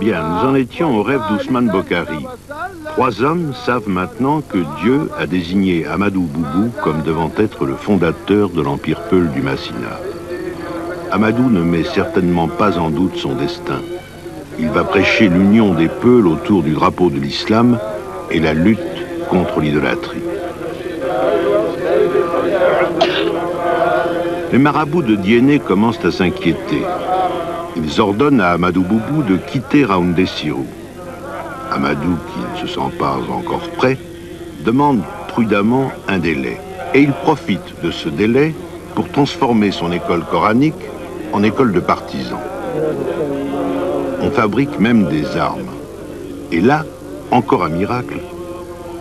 Bien, nous en étions au rêve d'Ousmane Bokhari. 3 hommes savent maintenant que Dieu a désigné Ahmadou Boubou comme devant être le fondateur de l'empire Peul du Massina. Ahmadou ne met certainement pas en doute son destin. Il va prêcher l'union des Peuls autour du drapeau de l'islam et la lutte contre l'idolâtrie. Les marabouts de Dienné commencent à s'inquiéter. Ils ordonnent à Ahmadou Boubou de quitter Raoundé Sirou. Ahmadou, qui ne se sent pas encore prêt, demande prudemment un délai. Et il profite de ce délai pour transformer son école coranique en école de partisans. On fabrique même des armes. Et là, encore un miracle,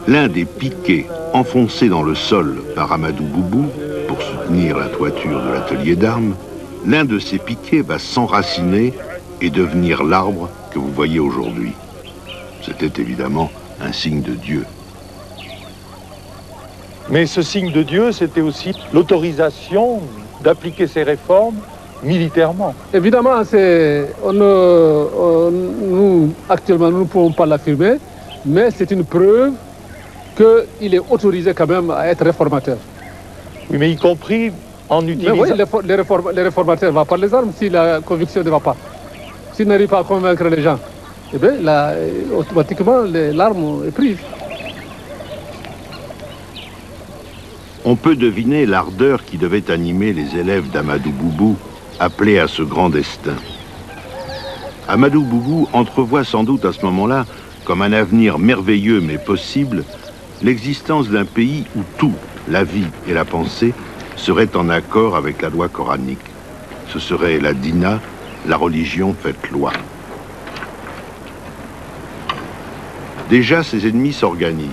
l'un des piquets enfoncés dans le sol par Ahmadou Boubou pour soutenir la toiture de l'atelier d'armes, l'un de ces piquets va s'enraciner et devenir l'arbre que vous voyez aujourd'hui. C'était évidemment un signe de Dieu. Mais ce signe de Dieu, c'était aussi l'autorisation d'appliquer ces réformes militairement. Évidemment, nous, actuellement, nous ne pouvons pas l'affirmer, mais c'est une preuve qu'il est autorisé quand même à être réformateur. Oui, mais y compris en utilisant... Mais oui, les réformateurs ne vont pas les armes si la conviction ne va pas. S'ils n'arrivent pas à convaincre les gens, eh bien, là, automatiquement, l'arme est prise. On peut deviner l'ardeur qui devait animer les élèves d'Ahmadou Boubou, appelés à ce grand destin. Ahmadou Boubou entrevoit sans doute à ce moment-là, comme un avenir merveilleux mais possible, l'existence d'un pays où tout, la vie et la pensée, seraient en accord avec la loi coranique. Ce serait la dina, la religion faite loi. Déjà, ses ennemis s'organisent.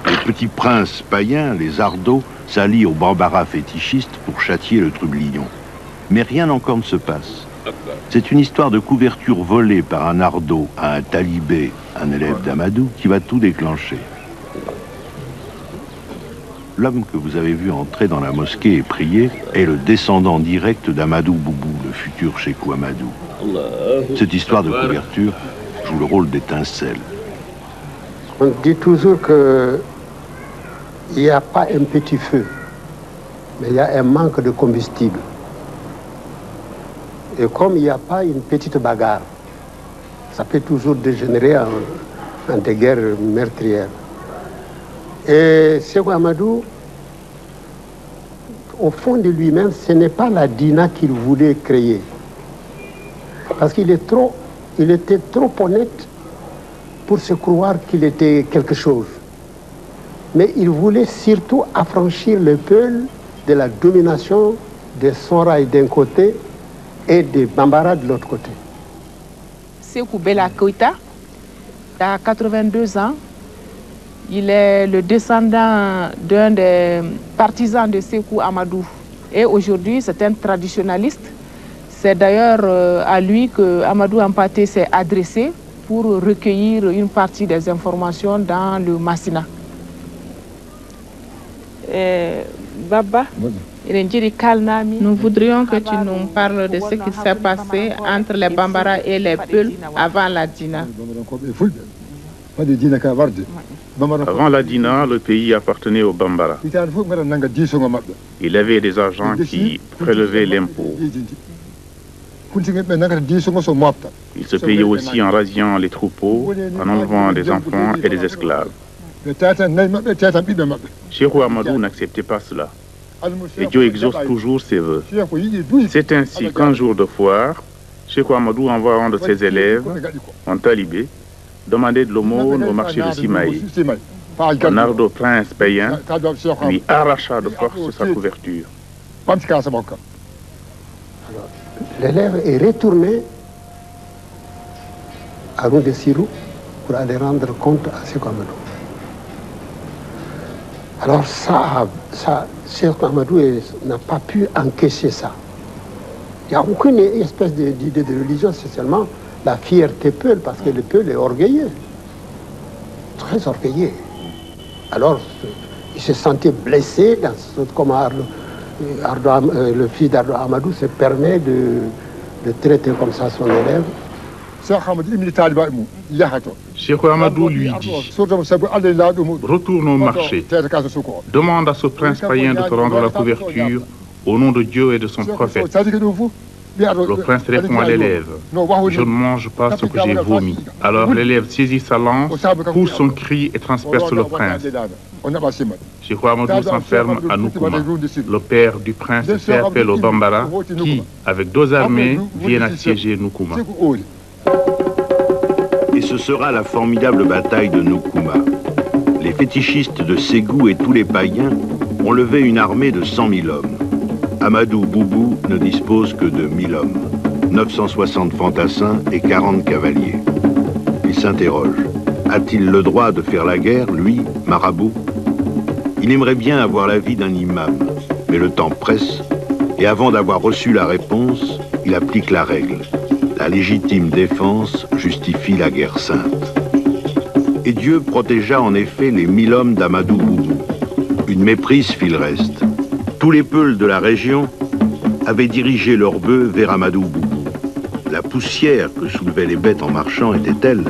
Les petits princes païens, les ardos, s'allient aux bambara fétichistes pour châtier le trublion. Mais rien encore ne se passe. C'est une histoire de couverture volée par un ardo à un talibé, un élève d'Ahmadou, qui va tout déclencher. L'homme que vous avez vu entrer dans la mosquée et prier est le descendant direct d'Ahmadou Boubou, le futur Cheikh Ahmadou. Cette histoire de couverture joue le rôle d'étincelle. On dit toujours qu'il n'y a pas un petit feu, mais il y a un manque de combustible. Et comme il n'y a pas une petite bagarre, ça peut toujours dégénérer en des guerres meurtrières. Et Cheikh Ahmadou, au fond de lui-même, ce n'est pas la dina qu'il voulait créer. Parce qu'il était trop honnête pour se croire qu'il était quelque chose. Mais il voulait surtout affranchir le peuple de la domination des Sonrai d'un côté et des Bambara de l'autre côté. Sékou Bella Keïta a 82 ans. Il est le descendant d'un des partisans de Sékou Ahmadou. Et aujourd'hui, c'est un traditionnaliste. C'est d'ailleurs à lui que Ahmadou Hampâté s'est adressé pour recueillir une partie des informations dans le Massina. Baba, nous voudrions que tu nous parles de ce qui s'est passé entre les Bambara et les Peuls avant la Dina. Avant la Dina, le pays appartenait aux Bambara. Il avait des agents qui prélevaient l'impôt. Il se payait aussi en rasiant les troupeaux, en enlevant des enfants et des esclaves. Cheikh Ahmadou n'acceptait pas cela. Et Dieu exauce toujours ses vœux. C'est ainsi qu'un jour de foire, Cheikh Ahmadou envoie un de ses élèves, un talibé, demander de l'aumône au marché de Simaï. Un ardo prince païen lui arracha de force sa couverture. L'élève est retourné à Raoundé Sirou pour aller rendre compte à Cheikh Ahmadou. Alors Cheikh Ahmadou n'a pas pu encaisser ça. Il n'y a aucune espèce d'idée de religion, c'est seulement la fierté Peul, parce que le Peul est orgueilleux, très orgueilleux. Alors, il se sentait blessé, comme le fils d'Ardo Amadou se permet de traiter comme ça son élève. Cheikh Amadou lui dit, retourne au marché, demande à ce prince païen de te rendre la couverture au nom de Dieu et de son prophète. Le prince répond à l'élève, je ne mange pas ce que j'ai vomi. Alors l'élève saisit sa lance, pousse son cri et transperce le prince. Cheikh Amadou s'enferme à Noukouma. Le père du prince fait appel aux Bambara qui, avec 2 armées, viennent assiéger Noukouma. Et ce sera la formidable bataille de Noukouma. Les fétichistes de Ségou et tous les païens ont levé une armée de 100 000 hommes. Amadou Boubou ne dispose que de 1000 hommes, 960 fantassins et 40 cavaliers. Il s'interroge. A-t-il le droit de faire la guerre, lui, marabout? Il aimerait bien avoir l'avis d'un imam, mais le temps presse, et avant d'avoir reçu la réponse, il applique la règle. La légitime défense justifie la guerre sainte. Et Dieu protégea en effet les 1000 hommes d'Amadou Boubou. Une méprise fit le reste. Tous les peuls de la région avaient dirigé leurs bœufs vers Amadou Boubou. La poussière que soulevaient les bêtes en marchant était telle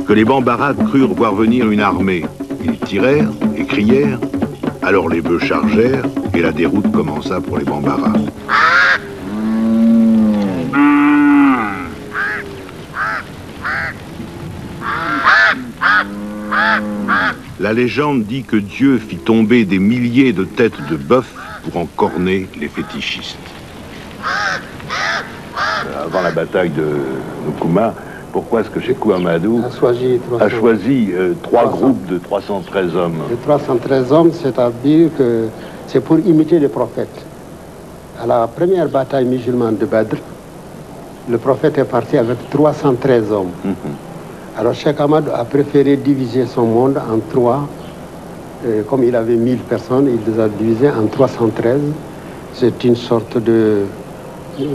que les Bambara crurent voir venir une armée. Ils tirèrent et crièrent, alors les bœufs chargèrent et la déroute commença pour les Bambara. La légende dit que Dieu fit tomber des milliers de têtes de bœuf pour en corner les fétichistes. Avant la bataille de Noukouma, pourquoi est-ce que Cheikh Amadou a choisi 3 groupes de 313 hommes? De 313 hommes, c'est-à-dire que c'est pour imiter les prophètes. À la première bataille musulmane de Badr, le prophète est parti avec 313 hommes. Alors Cheikh Amadou a préféré diviser son monde en 3. Comme il avait 1000 personnes, il les a divisés en 313. C'est une sorte de... Je ne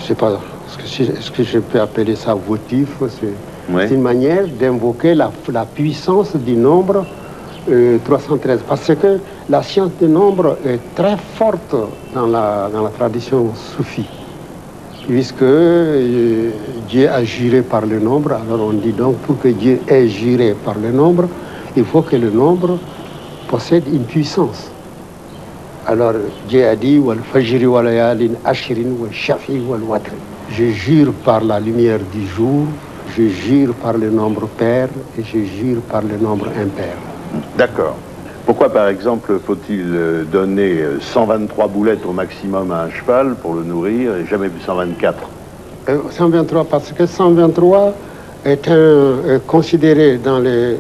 sais pas, est-ce que je peux appeler ça votif? C'est une manière d'invoquer la puissance du nombre 313. Parce que la science du nombre est très forte dans la tradition soufie. Puisque Dieu a juré par le nombre, alors on dit donc pour que Dieu ait juré par le nombre, il faut que le nombre possède une puissance. Alors Dieu a dit je jure par la lumière du jour, je jure par le nombre pair et je jure par le nombre impair. D'accord. Pourquoi, par exemple, faut-il donner 123 boulettes au maximum à un cheval pour le nourrir et jamais 124? 123, parce que 123 est considéré dans les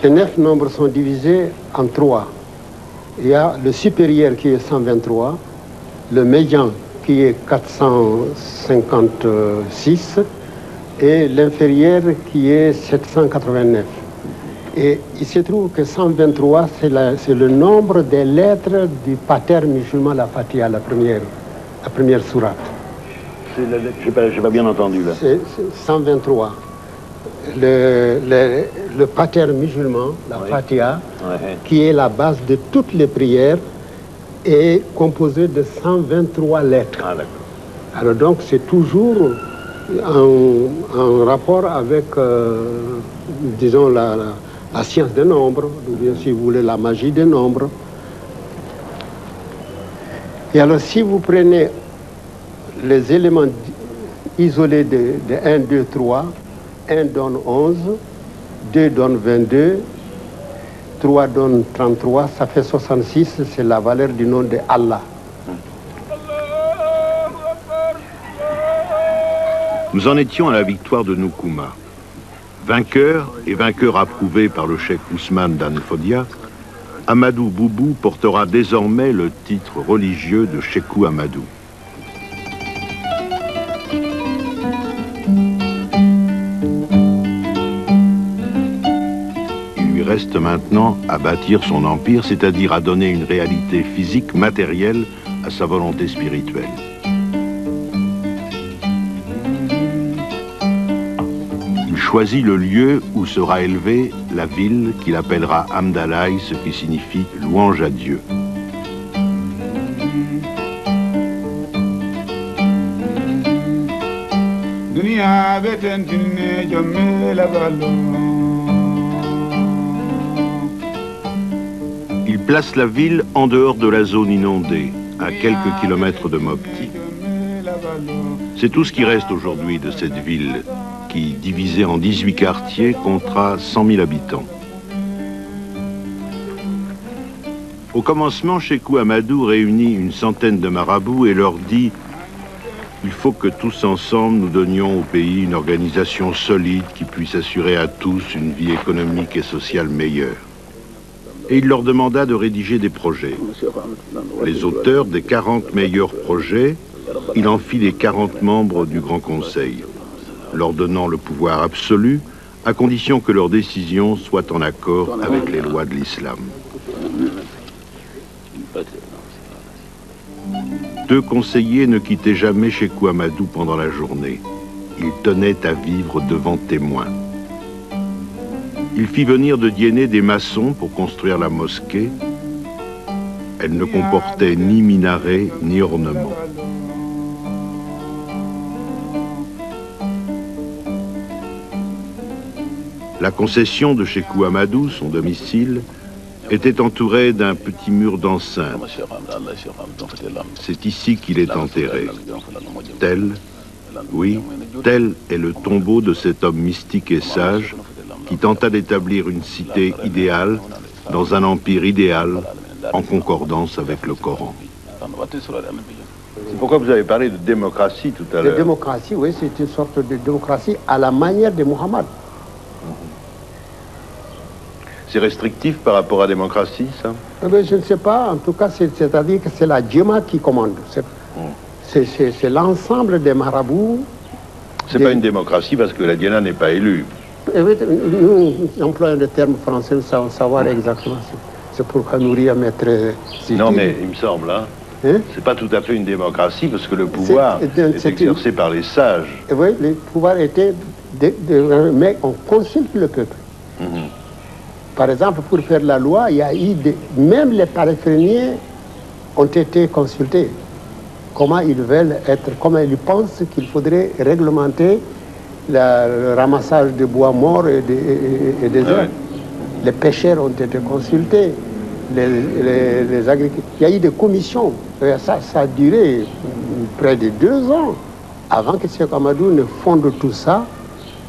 9 nombres sont divisés en 3. Il y a le supérieur qui est 123, le médian qui est 456 et l'inférieur qui est 789. Et il se trouve que 123, c'est le nombre des lettres du pater musulman, la Fatiha, la première sourate. Je n'ai pas bien entendu là. C'est 123. Le pater musulman, la Fatiha, qui est la base de toutes les prières, est composé de 123 lettres. Ah, d'accord. Alors donc c'est toujours en rapport avec, disons, la science des nombres, ou bien si vous voulez la magie des nombres. Et alors si vous prenez les éléments isolés de 1, 2, 3, 1 donne 11, 2 donne 22, 3 donne 33, ça fait 66, c'est la valeur du nom de Allah. Nous en étions à la victoire de Noukouma. Vainqueur et vainqueur approuvé par le cheikh Ousmane Dan Fodia, Amadou Boubou portera désormais le titre religieux de Cheikhou Amadou. Il lui reste maintenant à bâtir son empire, c'est-à-dire à donner une réalité physique, matérielle à sa volonté spirituelle. Il choisit le lieu où sera élevée la ville qu'il appellera Hamdallah, ce qui signifie louange à Dieu. Il place la ville en dehors de la zone inondée, à quelques kilomètres de Mopti. C'est tout ce qui reste aujourd'hui de cette ville qui, divisée en 18 quartiers, comptera 100 000 habitants. Au commencement, Sékou Amadou réunit une centaine de marabouts et leur dit « Il faut que tous ensemble nous donnions au pays une organisation solide qui puisse assurer à tous une vie économique et sociale meilleure. » Et il leur demanda de rédiger des projets. Les auteurs des 40 meilleurs projets, il en fit les 40 membres du Grand Conseil, leur donnant le pouvoir absolu, à condition que leurs décisions soient en accord avec les lois de l'islam. 2 conseillers ne quittaient jamais Sékou Amadou pendant la journée. Ils tenaient à vivre devant témoins. Il fit venir de Dienné des maçons pour construire la mosquée. Elle ne comportait ni minaret ni ornement. La concession de Sékou Amadou, son domicile, était entourée d'un petit mur d'enceinte. C'est ici qu'il est enterré. Tel, oui, tel est le tombeau de cet homme mystique et sage qui tenta d'établir une cité idéale dans un empire idéal en concordance avec le Coran. C'est pourquoi vous avez parlé de démocratie tout à l'heure. La démocratie, oui, c'est une sorte de démocratie à la manière de Mohammed. C'est restrictif par rapport à la démocratie, ça? Je ne sais pas, en tout cas, c'est-à-dire que c'est la djema qui commande. C'est l'ensemble des marabouts. C'est pas une démocratie parce que la Diana n'est pas élue. Nous employons le terme français sans savoir exactement. C'est pourquoi nourrir maître. Non, mais il me semble, hein, c'est pas tout à fait une démocratie parce que le pouvoir est exercé par les sages. Oui, le pouvoir était. Mais on consulte le peuple. Par exemple, pour faire la loi, il y a eu même les paraphréniens ont été consultés. Comment ils veulent être, comment ils pensent qu'il faudrait réglementer le ramassage de bois morts et des herbes. Les pêcheurs ont été consultés, les agriculteurs. Il y a eu des commissions. Ça a duré près de 2 ans avant que Sékou Amadou ne fonde tout ça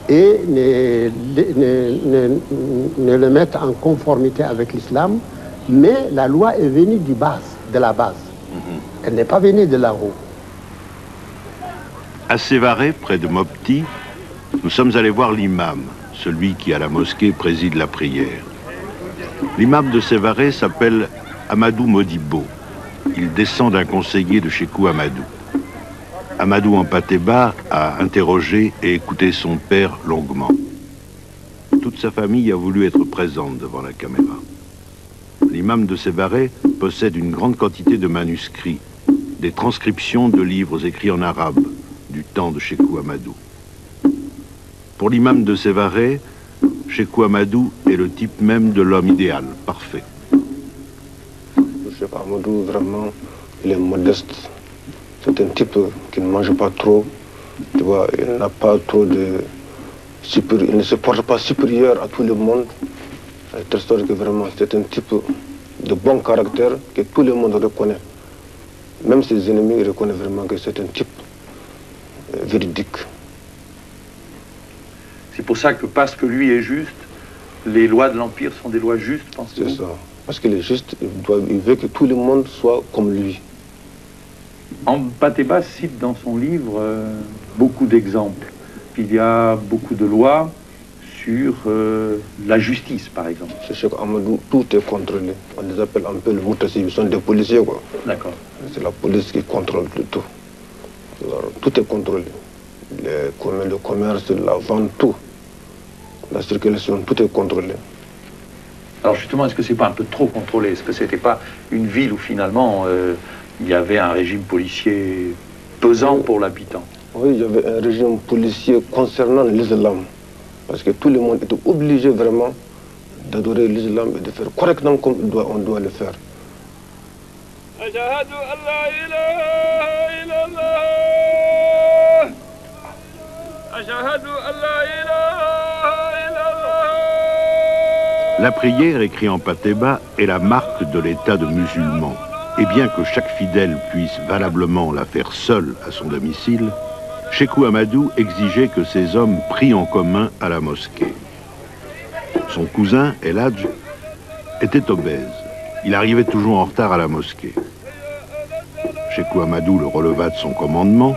et ne le mette en conformité avec l'islam. Mais la loi est venue de la base. Elle n'est pas venue de là-haut. À Sévaré, près de Mopti, nous sommes allés voir l'imam, celui qui à la mosquée préside la prière. L'imam de Sévaré s'appelle Amadou Modibo. Il descend d'un conseiller de Sékou Amadou. Amadou Hampâté-Bâ a interrogé et écouté son père longuement. Toute sa famille a voulu être présente devant la caméra. L'imam de Sévaré possède une grande quantité de manuscrits, des transcriptions de livres écrits en arabe du temps de Sékou Amadou. Pour l'imam de Sévaré, Sékou Amadou est le type même de l'homme idéal, parfait. Sékou Amadou, vraiment, il est modeste. C'est un type qui ne mange pas trop. Tu vois, il n'a pas trop de... Il ne se porte pas supérieur à tout le monde. De sorte que vraiment, c'est un type de bon caractère que tout le monde reconnaît. Même ses ennemis reconnaissent vraiment que c'est un type véridique. C'est pour ça que parce que lui est juste, les lois de l'Empire sont des lois justes, pensez-vous? C'est ça. Parce qu'il est juste, il veut que tout le monde soit comme lui. Hampâté-Bâ cite dans son livre beaucoup d'exemples. Il y a beaucoup de lois sur la justice, par exemple. C'est Sékou Amadou, tout est contrôlé. On les appelle un peu le Moutassib, ils sont des policiers, quoi. D'accord. C'est la police qui contrôle tout. Alors, tout est contrôlé. Le commerce, la vente, tout. La circulation, tout est contrôlé. Alors justement, est-ce que c'est pas un peu trop contrôlé? Est-ce que c'était pas une ville où finalement il y avait un régime policier pesant pour l'habitant? Oui, il y avait un régime policier concernant l'islam. Parce que tout le monde était obligé vraiment d'adorer l'islam et de faire correctement comme on doit le faire. La prière, écrite en patéba, est la marque de l'état de musulman. Et bien que chaque fidèle puisse valablement la faire seul à son domicile, Sékou Amadou exigeait que ces hommes prient en commun à la mosquée. Son cousin, El Hadj, était obèse. Il arrivait toujours en retard à la mosquée. Sékou Amadou le releva de son commandement.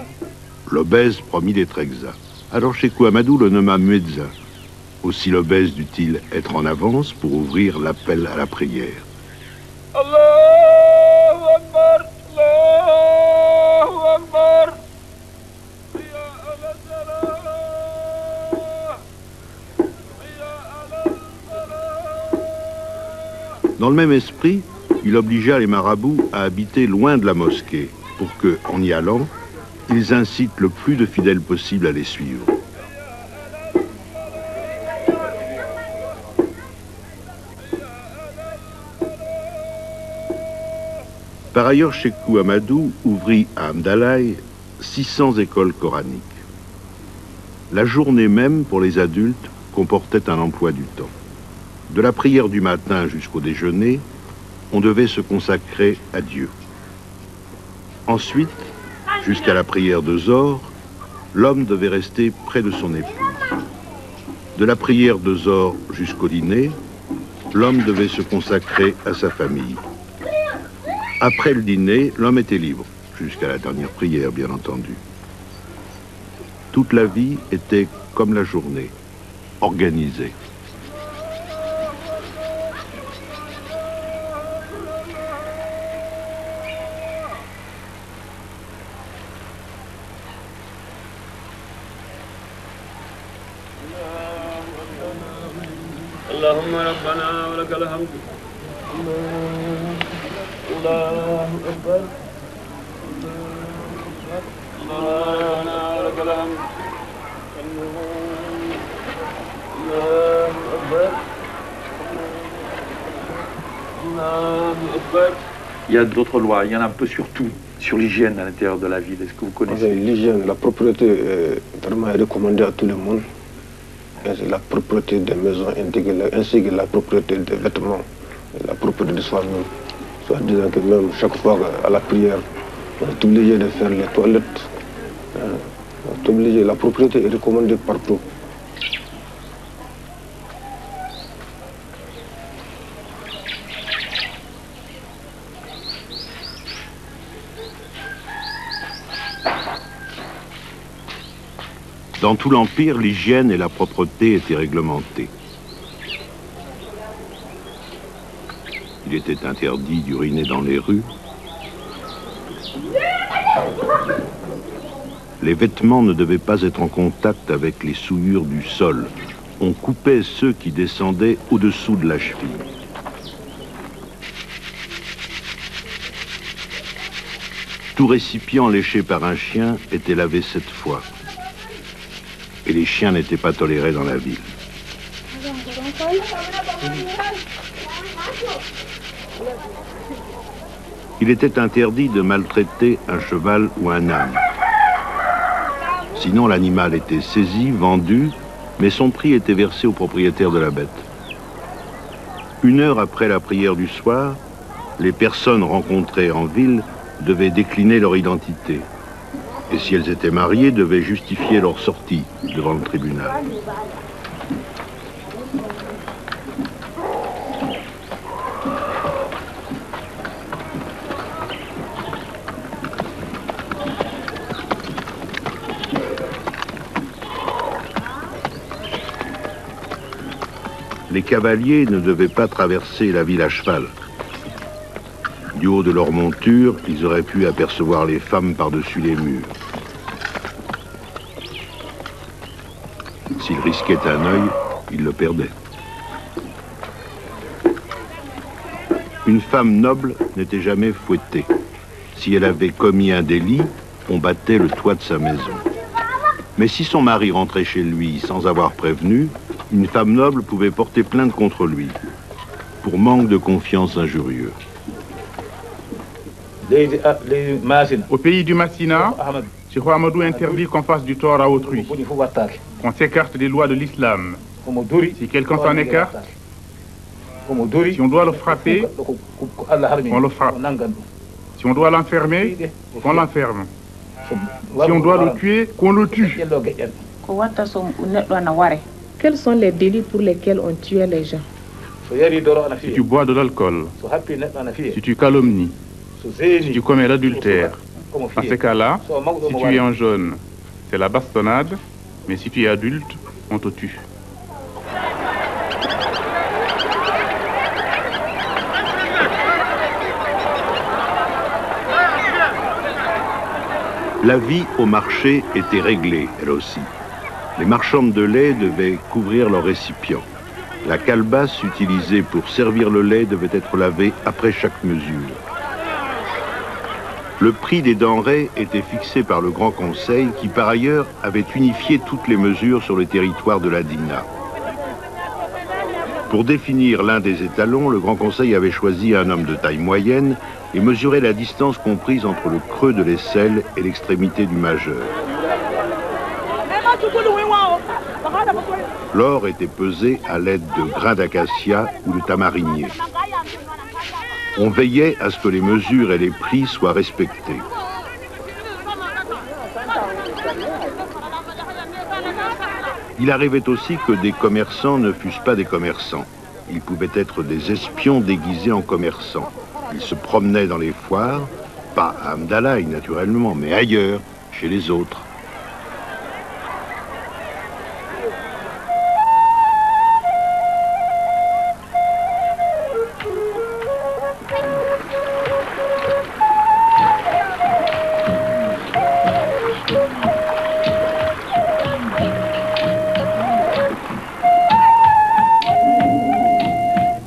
L'obèse promit d'être exact. Alors Sékou Amadou le nomma muezzin. Aussi l'obèse dut-il être en avance pour ouvrir l'appel à la prière. Allahu Akbar, Allahu Akbar. Dans le même esprit, il obligea les marabouts à habiter loin de la mosquée pour que, en y allant, ils incitent le plus de fidèles possible à les suivre. Par ailleurs, Sékou Amadou ouvrit à Amdalaï 600 écoles coraniques. La journée même, pour les adultes, comportait un emploi du temps. De la prière du matin jusqu'au déjeuner, on devait se consacrer à Dieu. Ensuite, jusqu'à la prière de Zohr, l'homme devait rester près de son épouse. De la prière de Zohr jusqu'au dîner, l'homme devait se consacrer à sa famille. Après le dîner, l'homme était libre, jusqu'à la dernière prière, bien entendu. Toute la vie était comme la journée, organisée. Allahumma rabbana wa lakal hamd. Allahu Akbar. Rabbana wa lakal hamd. Allahu Akbar. Allahu Akbar. Il y a d'autres lois, il y en a un peu sur tout, sur l'hygiène à l'intérieur de la ville. Est-ce que vous connaissez? L'hygiène, la propreté est vraiment recommandée à tout le monde. La propreté des maisons ainsi que la propreté des vêtements, la propreté de soi-même. Soit disant que même chaque fois à la prière, on est obligé de faire les toilettes. On est obligé, la propreté est recommandée partout. Dans tout l'Empire, l'hygiène et la propreté étaient réglementées. Il était interdit d'uriner dans les rues. Les vêtements ne devaient pas être en contact avec les souillures du sol. On coupait ceux qui descendaient au-dessous de la cheville. Tout récipient léché par un chien était lavé 7 fois. Et les chiens n'étaient pas tolérés dans la ville. Il était interdit de maltraiter un cheval ou un âne. Sinon, l'animal était saisi, vendu, mais son prix était versé au propriétaire de la bête. 1 heure après la prière du soir, les personnes rencontrées en ville devaient décliner leur identité. Et si elles étaient mariées, devaient justifier leur sortie devant le tribunal. Les cavaliers ne devaient pas traverser la ville à cheval. Du haut de leur monture, ils auraient pu apercevoir les femmes par-dessus les murs. S'ils risquaient un œil, ils le perdaient. Une femme noble n'était jamais fouettée. Si elle avait commis un délit, on battait le toit de sa maison. Mais si son mari rentrait chez lui sans avoir prévenu, une femme noble pouvait porter plainte contre lui, pour manque de confiance injurieux. Au pays du Massina, Cheikh Amadou interdit qu'on fasse du tort à autrui, qu'on s'écarte des lois de l'islam. Si quelqu'un s'en écarte, si on doit le frapper, on le frappe. Si on doit l'enfermer, on l'enferme. Si on doit le tuer, qu'on le tue. Quels sont les délits pour lesquels on tuait les gens? Si tu bois de l'alcool, si tu calomnies, si tu commets l'adultère, dans ces cas-là, si tu es un jeune, c'est la bastonnade, mais si tu es adulte, on te tue. La vie au marché était réglée, elle aussi. Les marchandes de lait devaient couvrir leurs récipients. La calebasse utilisée pour servir le lait devait être lavée après chaque mesure. Le prix des denrées était fixé par le Grand Conseil qui, par ailleurs, avait unifié toutes les mesures sur le territoire de la Dina. Pour définir l'un des étalons, le Grand Conseil avait choisi un homme de taille moyenne et mesurait la distance comprise entre le creux de l'aisselle et l'extrémité du majeur. L'or était pesé à l'aide de grains d'acacia ou de tamarinier. On veillait à ce que les mesures et les prix soient respectés. Il arrivait aussi que des commerçants ne fussent pas des commerçants. Ils pouvaient être des espions déguisés en commerçants. Ils se promenaient dans les foires, pas à Amdalaï naturellement, mais ailleurs, chez les autres.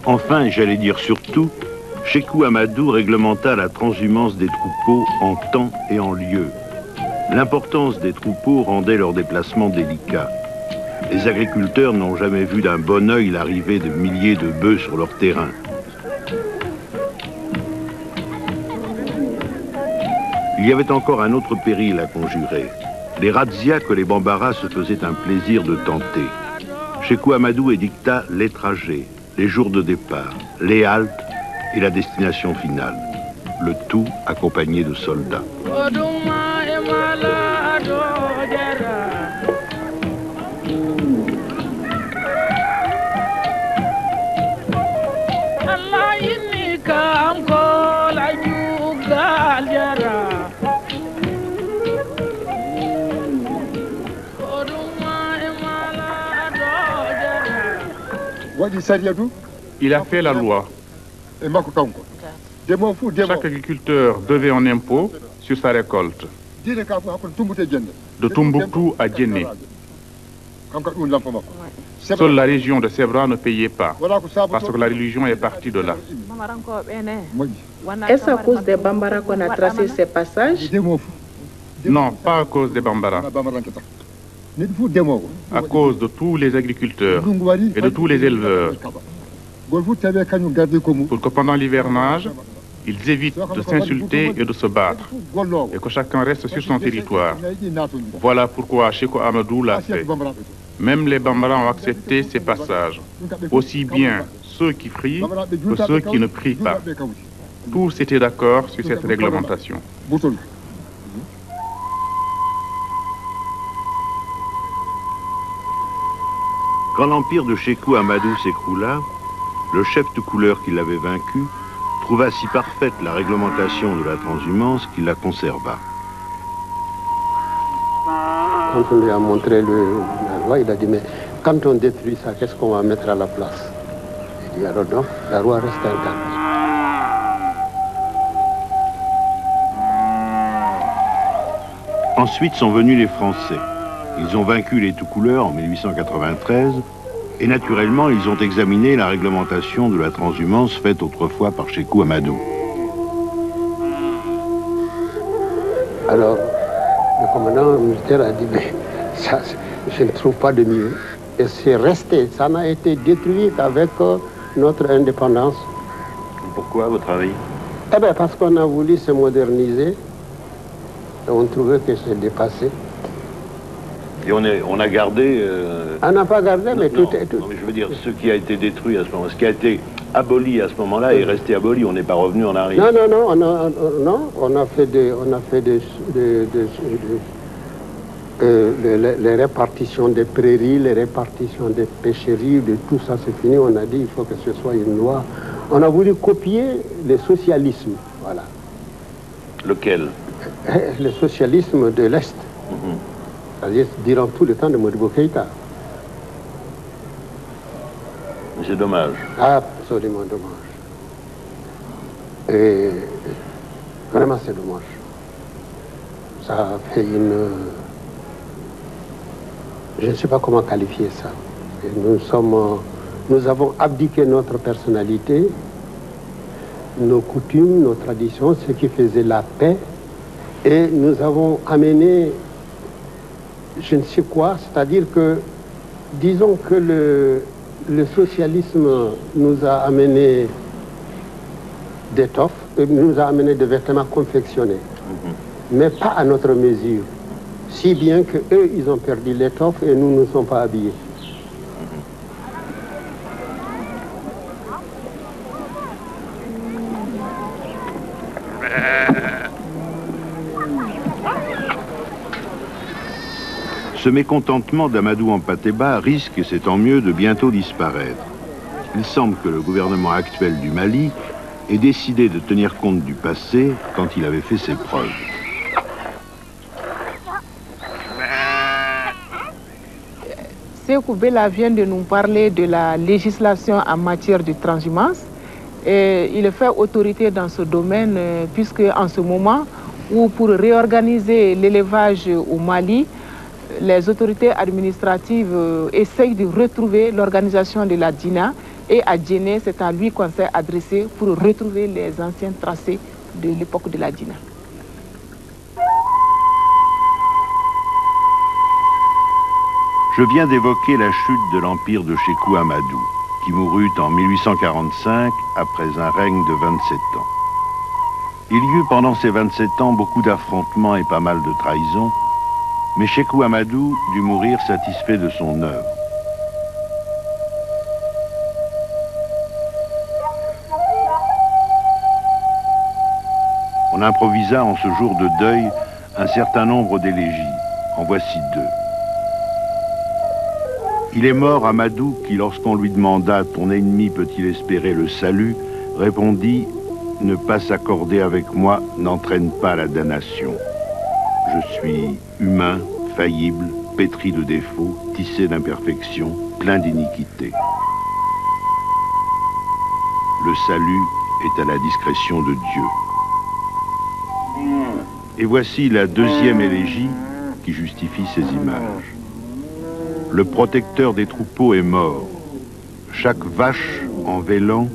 Enfin, et j'allais dire surtout, Sékou Amadou réglementa la transhumance des troupeaux en temps et en lieu. L'importance des troupeaux rendait leur déplacement délicat. Les agriculteurs n'ont jamais vu d'un bon œil l'arrivée de milliers de bœufs sur leur terrain. Il y avait encore un autre péril à conjurer. Les razzias que les Bambara se faisaient un plaisir de tenter. Sékou Amadou édicta les trajets, les jours de départ, les haltes et la destination finale. Le tout accompagné de soldats. Il a fait la loi. Chaque agriculteur devait un impôt sur sa récolte. De Tombouctou à Djenné. Seule la région de Sebra ne payait pas, parce que la religion est partie de là. Est-ce à cause des Bambara qu'on a tracé ces passages? Non, pas à cause des Bambara. À cause de tous les agriculteurs et de tous les éleveurs. Pour que pendant l'hivernage, ils évitent de s'insulter et de se battre, et que chacun reste sur son territoire. Voilà pourquoi Sékou Amadou l'a fait. Même les Bambara ont accepté ces passages, aussi bien ceux qui prient que ceux qui ne prient pas. Tous étaient d'accord sur cette réglementation. Quand l'empire de Sékou Amadou s'écroula, le chef de couleur qui l'avait vaincu trouva si parfaite la réglementation de la transhumance qu'il la conserva. Quand on lui a montré la loi, il a dit, mais quand on détruit ça, qu'est-ce qu'on va mettre à la place? Il dit, alors non, la loi reste intacte. Ensuite sont venus les Français. Ils ont vaincu les tout-couleurs en 1893 et naturellement, ils ont examiné la réglementation de la transhumance faite autrefois par Sékou Amadou. Alors, le commandant militaire a dit, mais Ça, je ne trouve pas de mieux. Et c'est resté, ça n'a été détruit qu'avec notre indépendance. Pourquoi, à votre avis? Eh bien, parce qu'on a voulu se moderniser. Et on trouvait que c'est dépassé. Et on a gardé... On n'a pas gardé, mais tout est... Non, mais je veux dire, ce qui a été détruit à ce moment, ce qui a été aboli à ce moment-là est resté aboli, on n'est pas revenu en arrière. Non, on a fait les répartitions des prairies, les répartitions des pêcheries, de tout ça c'est fini. On a dit il faut que ce soit une loi. On a voulu copier le socialisme, voilà. Lequel? Le socialisme de l'Est. C'est-à-dire durant tout le temps de Modibo Keïta. C'est dommage. Absolument dommage. Et vraiment c'est dommage. Ça a fait une... Je ne sais pas comment qualifier ça. Et nous avons abdiqué notre personnalité, nos coutumes, nos traditions, ce qui faisait la paix. Et nous avons amené je ne sais quoi, c'est-à-dire que, disons que le socialisme nous a amené d'étoffes, nous a amené de vêtements confectionnés, mais pas à notre mesure. Si bien qu'eux, ils ont perdu l'étoffe et nous ne sommes pas habillés. Ce mécontentement d'Amadou Hampâté-Bâ risque, et c'est tant mieux, de bientôt disparaître. Il semble que le gouvernement actuel du Mali ait décidé de tenir compte du passé quand il avait fait ses preuves. Sékou Bella vient de nous parler de la législation en matière de transhumance. Et il fait autorité dans ce domaine puisque en ce moment où pour réorganiser l'élevage au Mali, les autorités administratives essayent de retrouver l'organisation de la DINA et à Djenné, c'est à lui qu'on s'est adressé pour retrouver les anciens tracés de l'époque de la DINA. Je viens d'évoquer la chute de l'empire de Sékou Amadou, qui mourut en 1845 après un règne de 27 ans. Il y eut pendant ces 27 ans beaucoup d'affrontements et pas mal de trahisons, mais Sékou Amadou dut mourir satisfait de son œuvre. On improvisa en ce jour de deuil un certain nombre d'élégies. En voici deux. Il est mort Amadou qui, lorsqu'on lui demanda « Ton ennemi peut-il espérer le salut ?», répondit « Ne pas s'accorder avec moi n'entraîne pas la damnation. Je suis humain, faillible, pétri de défauts, tissé d'imperfections, plein d'iniquités. Le salut est à la discrétion de Dieu. » Et voici la deuxième élégie qui justifie ces images. Le protecteur des troupeaux est mort. Chaque vache, en vélant,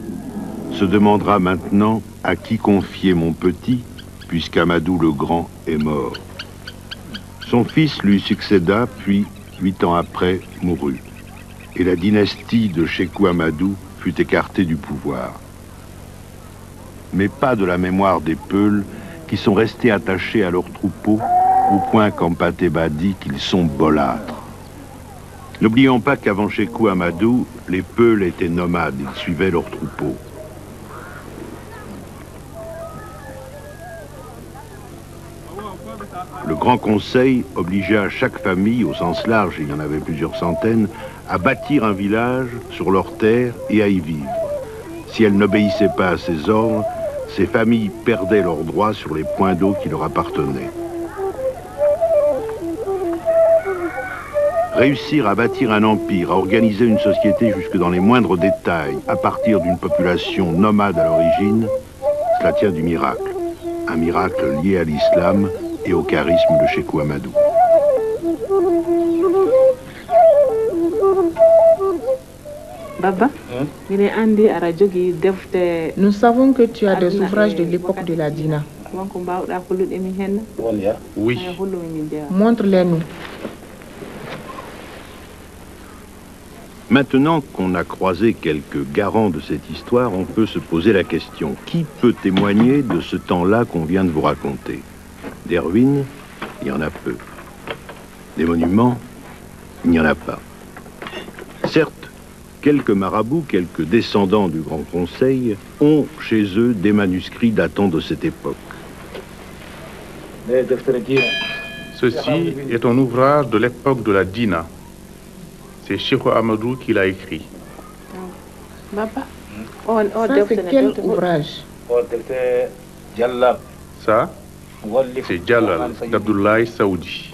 se demandera maintenant à qui confier mon petit, puisqu'Amadou le Grand est mort. Son fils lui succéda, puis, 8 ans après, mourut. Et la dynastie de Sékou Amadou fut écartée du pouvoir. Mais pas de la mémoire des Peuls qui sont restés attachés à leurs troupeaux, au point qu'Hampâté-Bâ dit qu'ils sont bolâtres. N'oublions pas qu'avant Sékou Amadou, les Peuls étaient nomades, ils suivaient leurs troupeaux. Le Grand Conseil obligea chaque famille, au sens large, il y en avait plusieurs centaines, à bâtir un village sur leurs terres et à y vivre. Si elles n'obéissaient pas à ces ordres, ces familles perdaient leurs droits sur les points d'eau qui leur appartenaient. Réussir à bâtir un empire, à organiser une société jusque dans les moindres détails, à partir d'une population nomade à l'origine, cela tient du miracle. Un miracle lié à l'islam et au charisme de Sékou Amadou. Baba, nous savons que tu as des ouvrages de l'époque de la Dina. Oui. Montre-les-nous. Maintenant qu'on a croisé quelques garants de cette histoire, on peut se poser la question, qui peut témoigner de ce temps-là qu'on vient de vous raconter? Des ruines, il y en a peu. Des monuments, il n'y en a pas. Certes, quelques marabouts, quelques descendants du Grand Conseil ont chez eux des manuscrits datant de cette époque. Ceci est un ouvrage de l'époque de la Dina. C'est Cheikh Amadou qui l'a écrit. Ça, c'est quel ouvrage? Ça, c'est Jalal d'Abdoulaye Saoudi.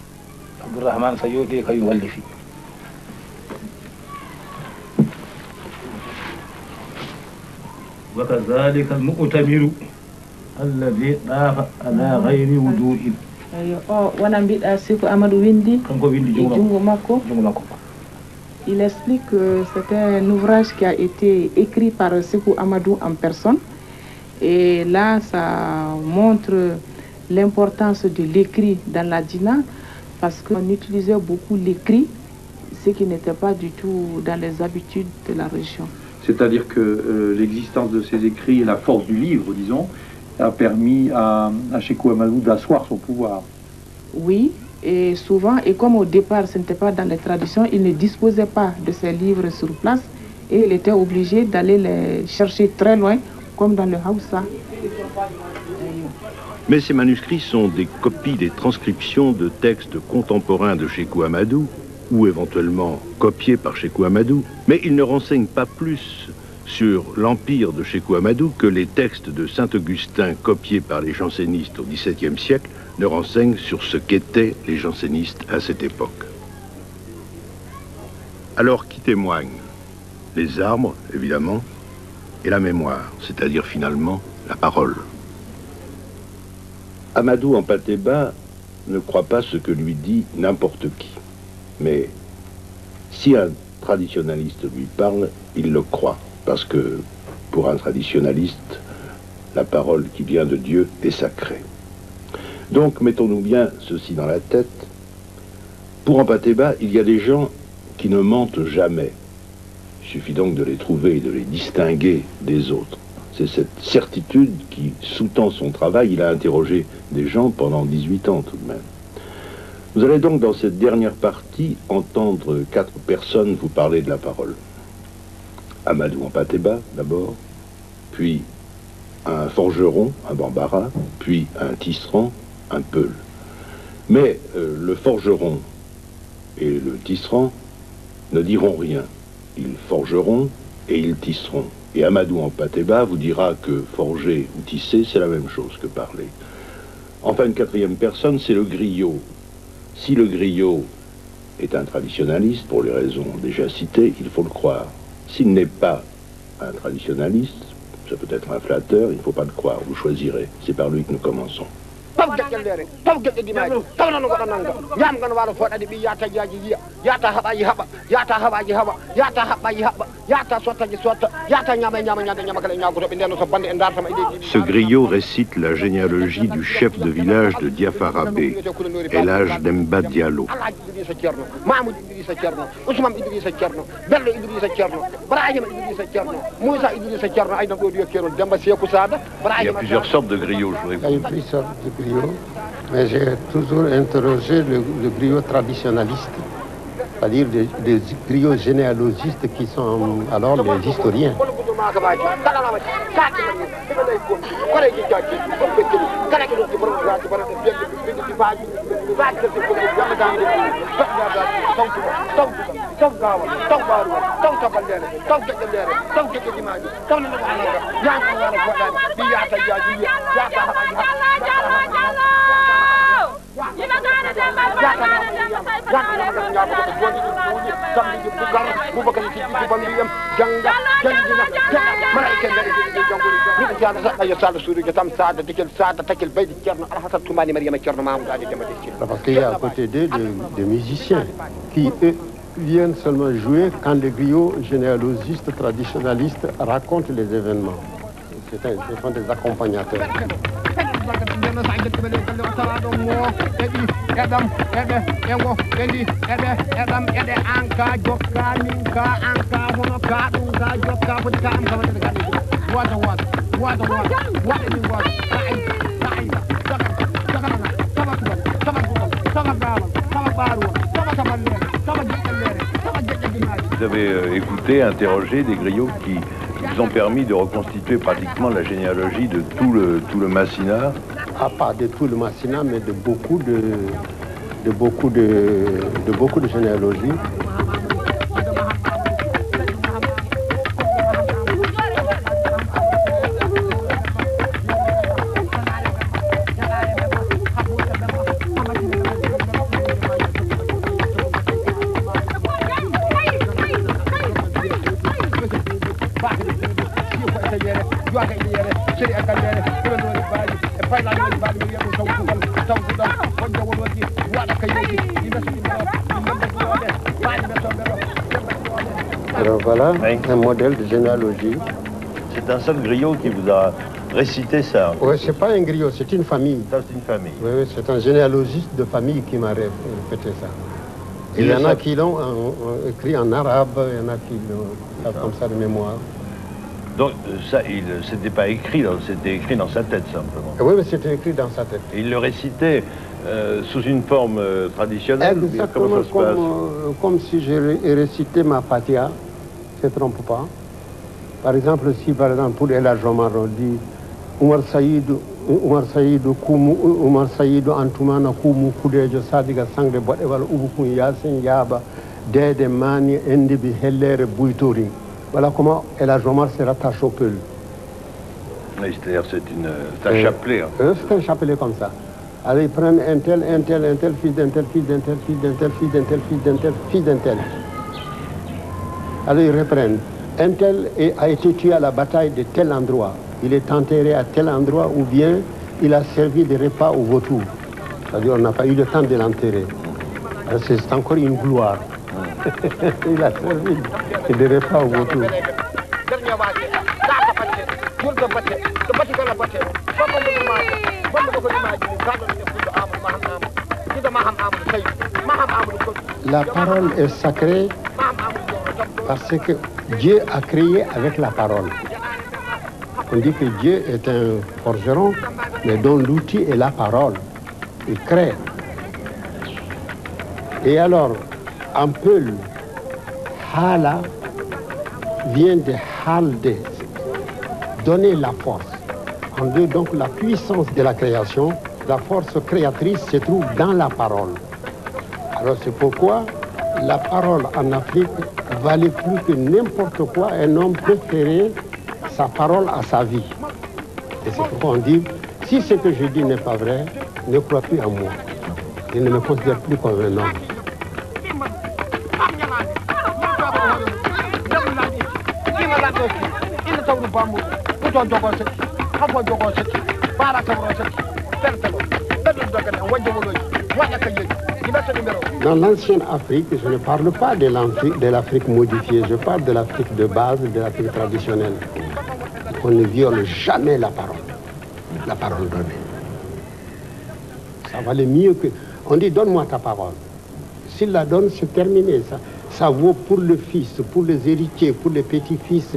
وكذلك المؤتمر الذي طاف على غير وضوء. Il explique que c'était un ouvrage qui a été écrit par Sékou Amadou en personne. Et là, ça montre l'importance de l'écrit dans la Dina, parce qu'on utilisait beaucoup l'écrit, ce qui n'était pas du tout dans les habitudes de la région. C'est-à-dire que l'existence de ces écrits et la force du livre, disons, a permis à Sékou Amadou d'asseoir son pouvoir. Oui, et souvent, et comme au départ ce n'était pas dans les traditions, il ne disposait pas de ces livres sur place et il était obligé d'aller les chercher très loin, comme dans le Hausa. Mais ces manuscrits sont des copies, des transcriptions de textes contemporains de Sékou Amadou, ou éventuellement copiés par Sékou Amadou, mais ils ne renseignent pas plus sur l'empire de Sékou Amadou que les textes de Saint-Augustin copiés par les jansénistes au XVIIe siècle ne renseignent sur ce qu'étaient les jansénistes à cette époque. Alors, qui témoigne? Les arbres, évidemment, et la mémoire, c'est-à-dire finalement la parole. Amadou en Patéba ne croit pas ce que lui dit n'importe qui. Mais si un traditionnaliste lui parle, il le croit. Parce que pour un traditionnaliste, la parole qui vient de Dieu est sacrée. Donc mettons-nous bien ceci dans la tête. Pour en Patéba, il y a des gens qui ne mentent jamais. Il suffit donc de les trouver et de les distinguer des autres. C'est cette certitude qui sous-tend son travail. Il a interrogé des gens pendant 18 ans tout de même. Vous allez donc dans cette dernière partie entendre 4 personnes vous parler de la parole. Amadou en Patéba d'abord, puis un forgeron, un Bambara, puis un tisserand, un Peul. Mais le forgeron et le tisserand ne diront rien. Ils forgeront et ils tisseront. Et Amadou en Patéba vous dira que forger ou tisser, c'est la même chose que parler. Enfin, une 4e personne, c'est le griot. Si le griot est un traditionnaliste, pour les raisons déjà citées, il faut le croire. S'il n'est pas un traditionnaliste, ça peut être un flatteur, il ne faut pas le croire, vous choisirez. C'est par lui que nous commençons. Ce griot récite la généalogie du chef de village de Diafarabé, El Hadj Demba Diallo. Il y a plusieurs sortes de griots, je voudrais vous dire. Plusieurs sortes de griots, mais j'ai toujours interrogé le griot traditionnaliste, c'est-à-dire des griots généalogistes qui sont alors les historiens. Parce qu'il y a à côté d'eux des musiciens qui, eux, viennent seulement jouer quand les griots généalogistes, traditionnalistes racontent les événements. Ce sont des accompagnateurs. Vous avez écouté, interrogé des griots qui vous ont permis de reconstituer pratiquement la généalogie de tout le Massinat. Ah, pas de tout le Massinat, mais de beaucoup de généalogies. Alors voilà, un modèle de généalogie. C'est un seul griot qui vous a récité ça. Oui, c'est pas un griot, c'est une famille. Ça, c'est une famille. Oui, oui, c'est un généalogiste de famille qui m'a répété ça. Et il y en a qui l'ont écrit en arabe, il y en a qui l'ont comme ça de mémoire. Donc ça, c'était pas écrit, c'était écrit dans sa tête simplement. Oui, mais c'était écrit dans sa tête. Et il le récitait sous une forme traditionnelle. Exactement, comment ça se passe comme si je récitais ma Fatiha, je ne trompe pas. Par exemple, si par exemple pour El Hadj Omar on dit Umar Saïdou Antoumana Koumou Koudejo Sadiga Sangre Bodewal Ubukun Yasin Yaba Dede Mani Endibi Hellere Bouitori. Voilà comment El Hadj Omar se rattache au Peul. C'est-à-dire c'est un chapelet. Hein. C'est un chapelet comme ça. Alors ils prennent un tel, fils d'un tel, fils d'un tel, fils d'un tel, fils d'un tel, fils d'un tel, fils d'un tel. Alors ils reprennent. Un tel a été tué à la bataille de tel endroit. Il est enterré à tel endroit ou bien il a servi de repas au vautour. C'est-à-dire on n'a pas eu le temps de l'enterrer. C'est encore une gloire. Il a servi de repas au vautour. La parole est sacrée parce que Dieu a créé avec la parole. On dit que Dieu est un forgeron, mais dont l'outil est la parole. Il crée. Et alors, en Peul, Hala vient de Halde, donner la force. En deux, donc la puissance de la création, la force créatrice se trouve dans la parole. Alors c'est pourquoi la parole en Afrique valait plus que n'importe quoi. Un homme préférait sa parole à sa vie. Et c'est pourquoi on dit, si ce que je dis n'est pas vrai, ne crois plus en moi. Je ne me considère plus comme un homme. Dans l'ancienne Afrique, je ne parle pas de l'Afrique modifiée, je parle de l'Afrique de base, de l'Afrique traditionnelle. On ne viole jamais la parole donnée. Ça valait mieux que... On dit, donne-moi ta parole. S'il la donne, c'est terminé. Ça vaut pour le fils, pour les héritiers, pour les petits-fils.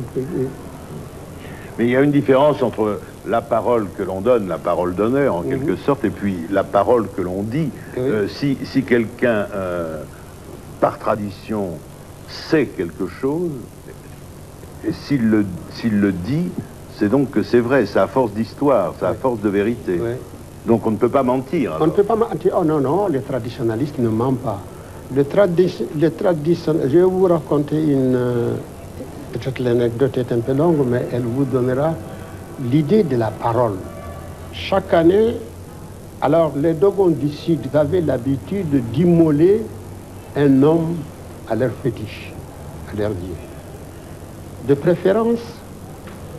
Mais il y a une différence entre la parole que l'on donne, la parole d'honneur en quelque sorte, et puis la parole que l'on dit. Si quelqu'un, par tradition, sait quelque chose, et s'il le dit, c'est donc que c'est vrai, c'est à force d'histoire, c'est à force de vérité. Donc on ne peut pas mentir. Alors. On ne peut pas mentir. Oh non, non, les traditionnalistes ne mentent pas. Je vais vous raconter peut-être l'anecdote est un peu longue, mais elle vous donnera l'idée de la parole. Chaque année, alors les Dogons du Sud avaient l'habitude d'immoler un homme à leur fétiche, à leur dieu. De préférence,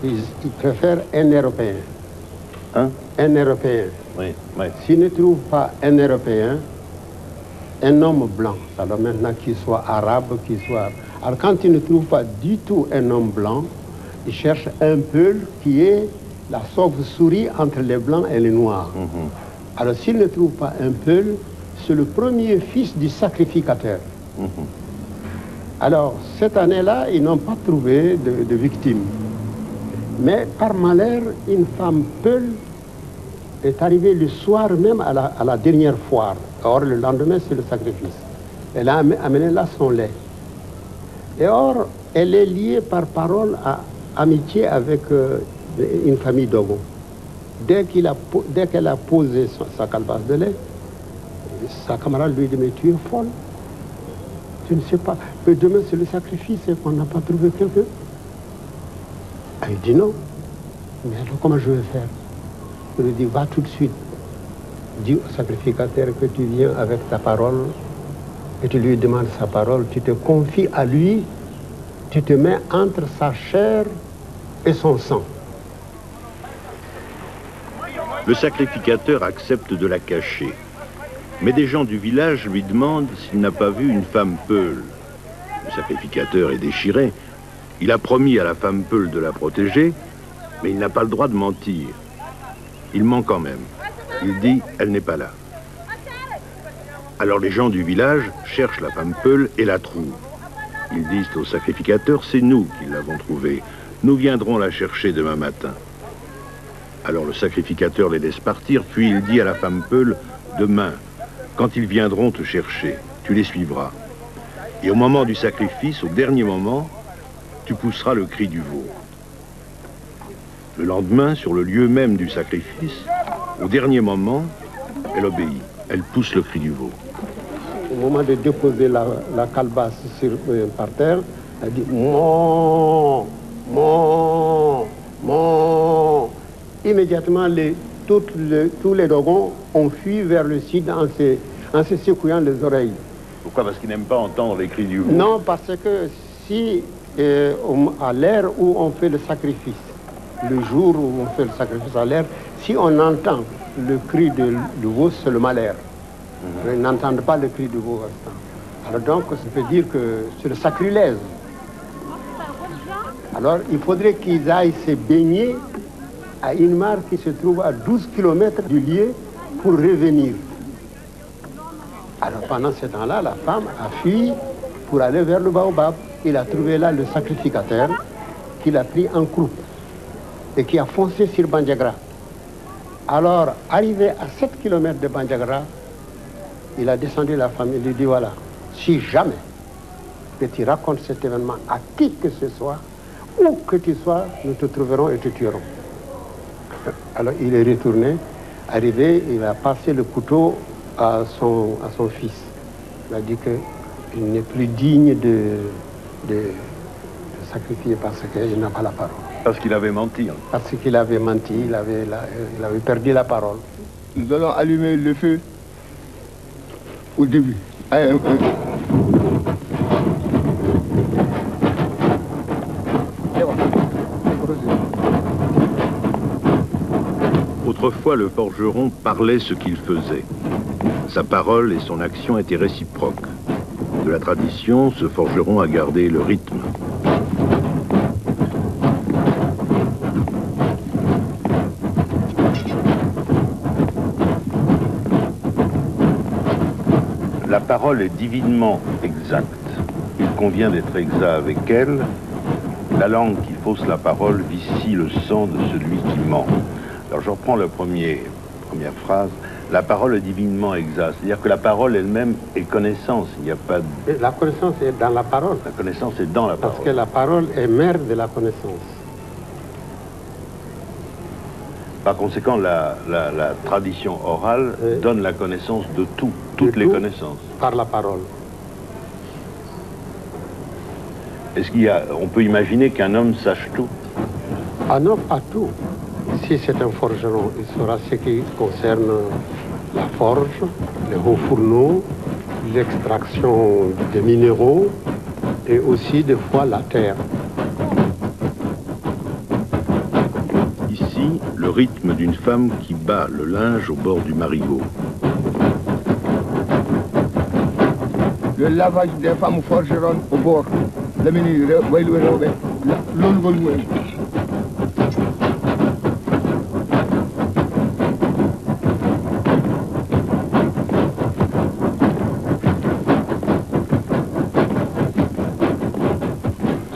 ils préfèrent un Européen. Hein? Un Européen. Oui, oui. S'ils ne trouvent pas un Européen, un homme blanc, alors maintenant qu'il soit arabe, qu'il soit... Alors quand ils ne trouvent pas du tout un homme blanc, ils cherchent un Peul qui est la sauve-souris entre les blancs et les noirs. Alors s'ils ne trouvent pas un peul, c'est le premier fils du sacrificateur. Alors cette année-là, ils n'ont pas trouvé de victime. Mais par malheur, une femme peul est arrivée le soir même à la dernière foire. Or, le lendemain, c'est le sacrifice. Elle a amené là son lait. Et or, elle est liée par parole à amitié avec une famille Dogo. Dès qu'elle a posé sa calebasse de lait, sa camarade lui dit, mais tu es folle. Tu ne sais pas. Mais demain, c'est le sacrifice et qu'on n'a pas trouvé quelqu'un. Elle dit non. Mais alors, comment je vais faire? Je lui dis, va tout de suite. Dis au sacrificateur que tu viens avec ta parole et tu lui demandes sa parole. Tu te confies à lui. Tu te mets entre sa chair et son sang. Le sacrificateur accepte de la cacher. Mais des gens du village lui demandent s'il n'a pas vu une femme peule. Le sacrificateur est déchiré. Il a promis à la femme peule de la protéger, mais il n'a pas le droit de mentir. Il ment quand même. Il dit, elle n'est pas là. Alors les gens du village cherchent la femme peule et la trouvent. Ils disent au sacrificateur, c'est nous qui l'avons trouvée. Nous viendrons la chercher demain matin. Alors le sacrificateur les laisse partir, puis il dit à la femme peule, demain, quand ils viendront te chercher, tu les suivras. Et au moment du sacrifice, au dernier moment, tu pousseras le cri du veau. Le lendemain, sur le lieu même du sacrifice, au dernier moment, elle obéit. Elle pousse le cri du veau. Au moment de déposer la calebasse par terre, elle dit « Mon, mon, mon ». Immédiatement, tous les Dogons ont fui vers le sud en se secouant les oreilles. Pourquoi? Parce qu'ils n'aiment pas entendre les cris du veau? Non, parce que si, à l'heure où on fait le sacrifice, le jour où on fait le sacrifice à l'air, si on entend le cri du veau, c'est le malheur. Ils n'entendent pas le cri du veau restant. Alors donc, ça veut dire que c'est le sacrilège. Alors, il faudrait qu'ils aillent se baigner à une mare qui se trouve à 12 km du lieu pour revenir. Alors, pendant ce temps-là, la femme a fui pour aller vers le baobab. Il a trouvé là le sacrificateur qu'il a pris en croupe et qui a foncé sur Bandiagra. Alors, arrivé à 7 km de Bandiagra, il a descendu la femme et lui dit, voilà, si jamais que tu racontes cet événement à qui que ce soit, où que tu sois, nous te trouverons et te tuerons. Alors, il est retourné, arrivé, il a passé le couteau à son fils. Il a dit qu'il n'est plus digne de sacrifier parce qu'il n'a pas la parole. Parce qu'il avait menti. Hein. Parce qu'il avait menti, il avait perdu la parole. Nous allons allumer le feu au début. Autrefois, le forgeron parlait ce qu'il faisait. Sa parole et son action étaient réciproques. De la tradition, ce forgeron a gardé le rythme. La parole est divinement exacte. Il convient d'être exact avec elle. La langue qui fausse la parole vicie le sang de celui qui ment. Alors je reprends la première phrase. La parole est divinement exacte. C'est-à-dire que la parole elle-même est connaissance. Il n'y a pas de... La connaissance est dans la parole. La connaissance est dans la parole. Parce que la parole est mère de la connaissance. Par conséquent, la tradition orale donne la connaissance de tout, toutes les connaissances. Par la parole. Est-ce on peut imaginer qu'un homme sache tout? Un homme a tout. Si c'est un forgeron, il saura ce qui concerne la forge, les hauts fourneaux, l'extraction des minéraux et aussi des fois la terre. Ici, le rythme d'une femme qui bat le linge au bord du marigot. Le lavage des femmes forgeronnes au bord.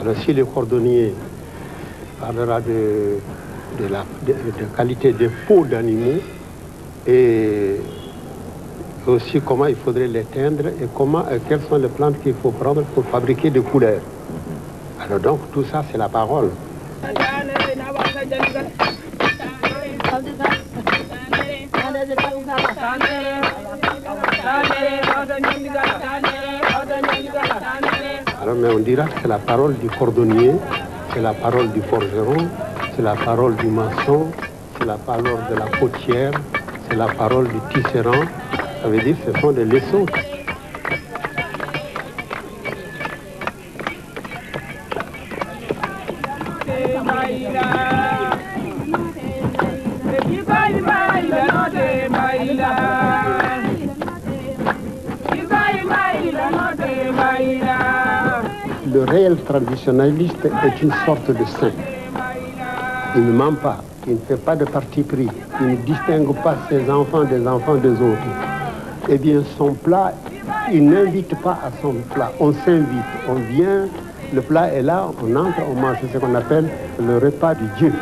Alors si le cordonnier parlera de qualité des peaux d'animaux et aussi comment il faudrait les teindre et quelles sont les plantes qu'il faut prendre pour fabriquer des couleurs. Alors donc tout ça c'est la parole. Alors mais on dira que c'est la parole du cordonnier, c'est la parole du forgeron, c'est la parole du maçon, c'est la parole de la potière, c'est la parole du tisserand. Ça veut dire que ce sont des leçons. Le réel traditionnaliste est une sorte de saint. Il ne ment pas, il ne fait pas de parti pris, il ne distingue pas ses enfants des enfants des autres. Eh bien, son plat, il n'invite pas à son plat, on s'invite, on vient, le plat est là, on entre, on mange, c'est ce qu'on appelle le repas du Dieu.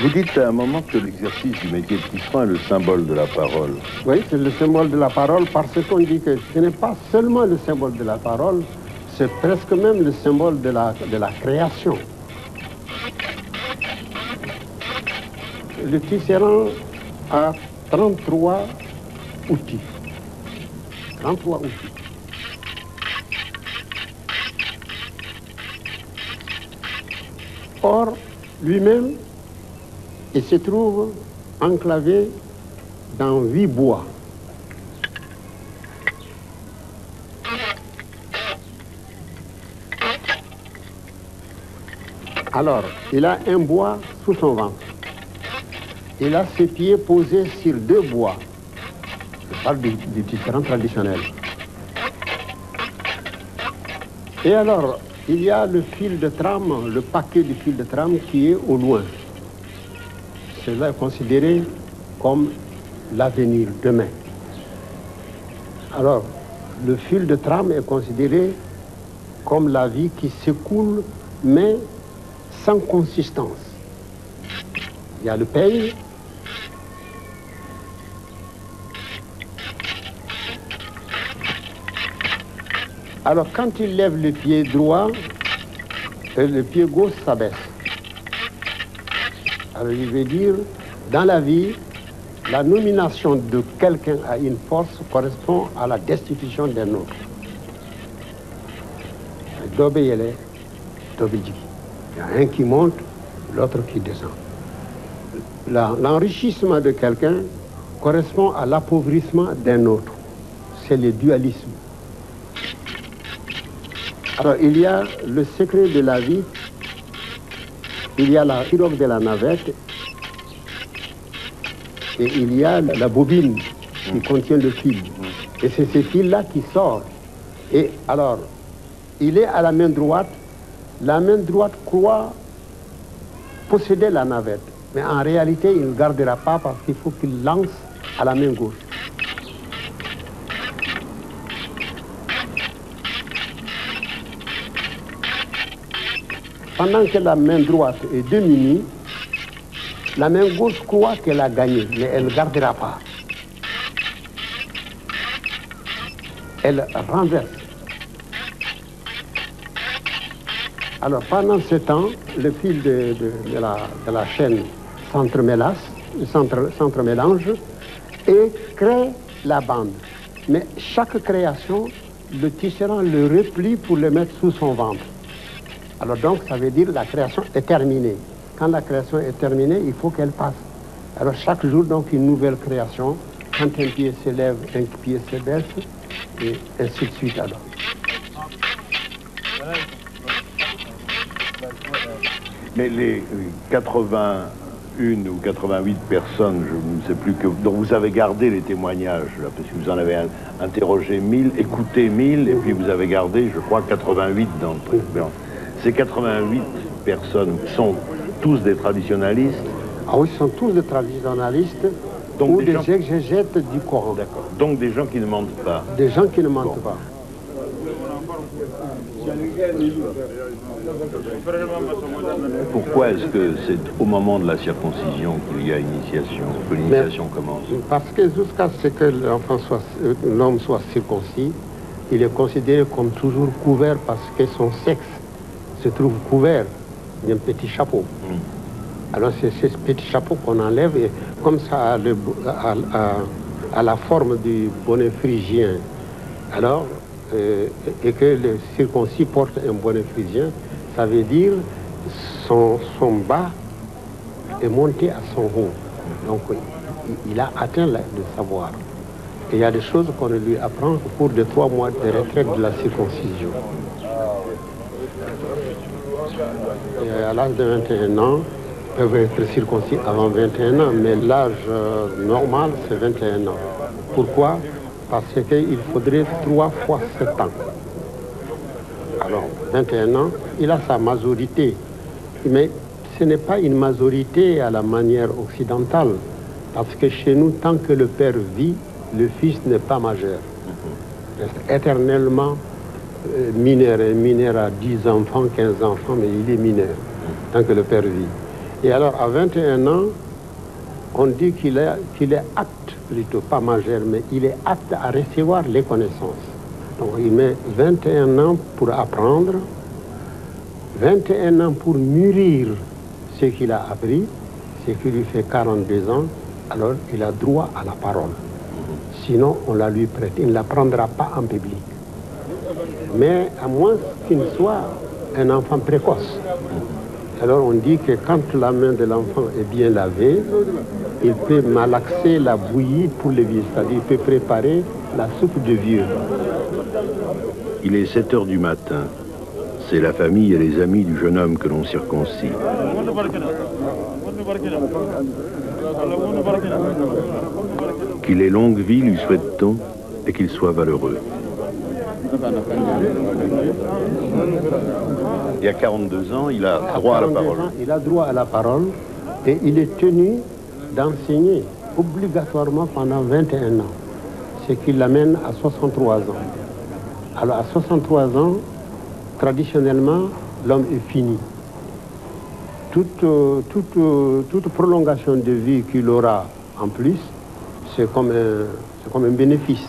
Vous dites à un moment que l'exercice du métier de tisserand est le symbole de la parole. Oui, c'est le symbole de la parole parce qu'on dit que ce n'est pas seulement le symbole de la parole, c'est presque même le symbole de la création. Le tisserand a 33 outils. 33 outils. Or, lui-même, il se trouve enclavé dans 8 bois. Alors, il a un bois sous son ventre. Il a ses pieds posés sur 2 bois. Je parle du tisserand traditionnel. Et alors, il y a le fil de trame, le paquet du fil de trame qui est au loin. Cela est considéré comme l'avenir, demain. Alors, le fil de trame est considéré comme la vie qui s'écoule, mais sans consistance. Il y a le peigne, alors quand il lève le pied droit, le pied gauche s'abaisse. Alors il veut dire, dans la vie, la nomination de quelqu'un à une force correspond à la destitution d'un autre. Dobeyele, Dobidji. Il y a un qui monte, l'autre qui descend. L'enrichissement de quelqu'un correspond à l'appauvrissement d'un autre. C'est le dualisme. Alors il y a le secret de la vie. Il y a la pirogue de la navette et il y a la bobine qui contient le fil. Et c'est ce fil-là qui sort. Et alors, il est à la main droite. La main droite croit posséder la navette. Mais en réalité, il ne gardera pas parce qu'il faut qu'il lance à la main gauche. Pendant que la main droite est démunie, la main gauche croit qu'elle a gagné, mais elle ne gardera pas. Elle renverse. Alors pendant ce temps, le fil de la chaîne s'entremélange et crée la bande. Mais chaque création, le tisserand le replie pour le mettre sous son ventre. Alors donc, ça veut dire que la création est terminée. Quand la création est terminée, il faut qu'elle passe. Alors chaque jour, donc, une nouvelle création. Quand un pied s'élève, un pied se baisse, et ainsi de suite alors. Mais les 81 ou 88 personnes, je ne sais plus, dont vous avez gardé les témoignages, là, parce que vous en avez interrogé 1000, écouté 1000, et puis vous avez gardé, je crois, 88 d'entre eux. Ces 88 personnes sont tous des traditionalistes? Ah oui, ce sont tous des traditionalistes. Donc ou des exégètes du Coran. D'accord. Donc des gens qui ne mentent pas. Des gens qui ne mentent pas. Pourquoi est-ce que c'est au moment de la circoncision qu'il y a initiation, que l'initiation commence? Parce que jusqu'à ce que l'homme soit circoncis, il est considéré comme toujours couvert parce que son sexe se trouve couvert d'un petit chapeau. Alors c'est ce petit chapeau qu'on enlève et comme ça a la forme du bonnet phrygien. Alors, et que le circoncis porte un bonnet phrygien, ça veut dire son bas est monté à son haut. Donc il a atteint le savoir. Et il y a des choses qu'on lui apprend au cours de 3 mois de retraite de la circoncision. Et à l'âge de 21 ans, peuvent être circoncis avant 21 ans, mais l'âge normal, c'est 21 ans. Pourquoi? Parce qu'il faudrait 3 fois 7 ans. Alors, 21 ans, il a sa majorité. Mais ce n'est pas une majorité à la manière occidentale. Parce que chez nous, tant que le père vit, le fils n'est pas majeur. Il reste éternellement mineur. Un mineur a 10 enfants, 15 enfants, mais il est mineur, tant que le père vit. Et alors, à 21 ans, on dit qu'il est apte, plutôt pas majeur, mais il est apte à recevoir les connaissances. Donc, il met 21 ans pour apprendre, 21 ans pour mûrir ce qu'il a appris, ce qui lui fait 42 ans, alors il a droit à la parole. Sinon, on la lui prête. Il ne la prendra pas en public. Mais à moins qu'il soit un enfant précoce. Alors on dit que quand la main de l'enfant est bien lavée, il peut malaxer la bouillie pour le vieux, c'est-à-dire il peut préparer la soupe de vieux. Il est 7 heures du matin. C'est la famille et les amis du jeune homme que l'on circoncis. Qu'il ait longue vie, lui souhaite-t-on, et qu'il soit valeureux. Il y a 42 ans, il a droit à la parole. Il a droit à la parole et il est tenu d'enseigner obligatoirement pendant 21 ans, ce qui l'amène à 63 ans. Alors à 63 ans, traditionnellement, l'homme est fini. Toute prolongation de vie qu'il aura en plus, c'est comme un bénéfice.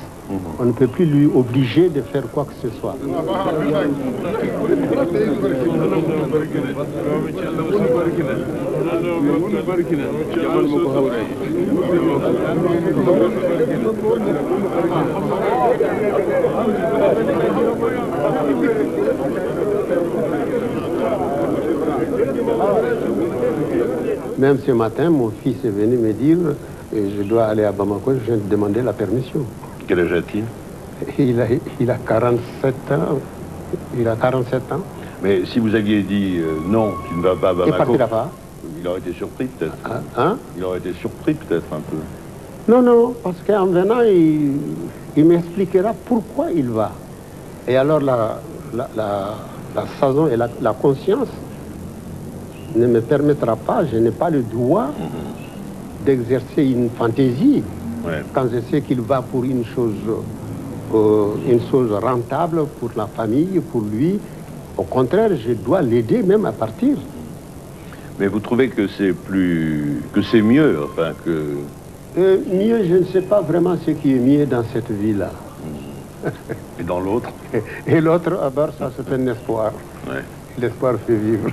On ne peut plus lui obliger de faire quoi que ce soit. Même ce matin, mon fils est venu me dire je dois aller à Bamako, je viens de demander la permission. Quel âge a-t-il? Il a 47 ans. Il a 47 ans. Mais si vous aviez dit non, tu ne vas pas à Bamako, il partira pas. Il aurait été surpris peut-être. Hein? Il aurait été surpris peut-être un peu. Non, parce qu'en venant, il m'expliquera pourquoi il va. Et alors la saison et la conscience ne me permettra pas, je n'ai pas le droit d'exercer une fantaisie. Ouais. Quand je sais qu'il va pour une chose rentable pour la famille, pour lui, au contraire, je dois l'aider même à partir. Mais vous trouvez que c'est mieux, enfin que... Mieux, je ne sais pas vraiment ce qui est mieux dans cette vie-là. Et dans l'autre? Et l'autre, alors ça c'est un espoir. Ouais. L'espoir fait vivre.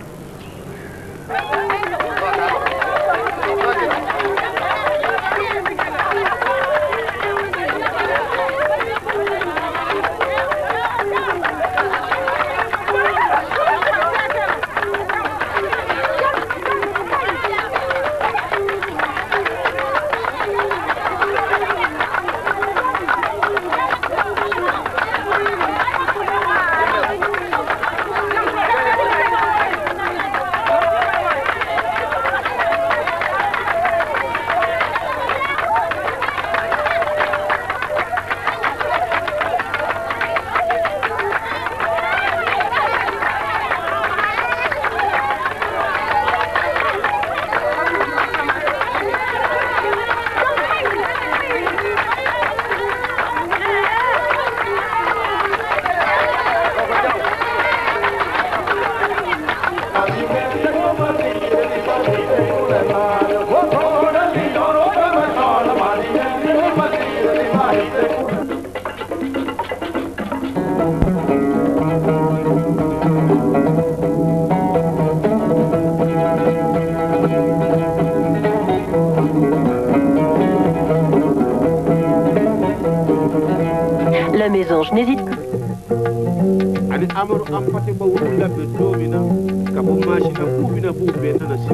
Amadou am fate ba wuru labbe domina ka bo machine kubina bu be nana si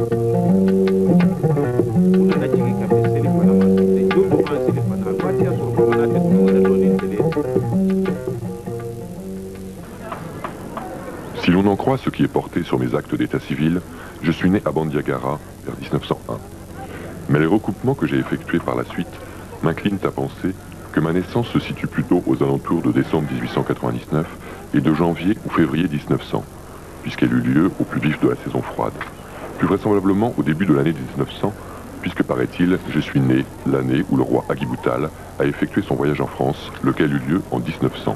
una na jigi ka be sele fana ma de jumbo ma sele fana fati aso ko na te ko na doni tele. Si l'on en croit ce qui est porté sur mes actes d'état civil, je suis né à Bandiagara vers 1901. Mais les recoupements que j'ai effectués par la suite m'inclinent à penser que ma naissance se situe plutôt aux alentours de décembre 1899 et de janvier ou février 1900, puisqu'elle eut lieu au plus vif de la saison froide. Plus vraisemblablement au début de l'année 1900, puisque, paraît-il, je suis né l'année où le roi Agiboutal a effectué son voyage en France, lequel eut lieu en 1900.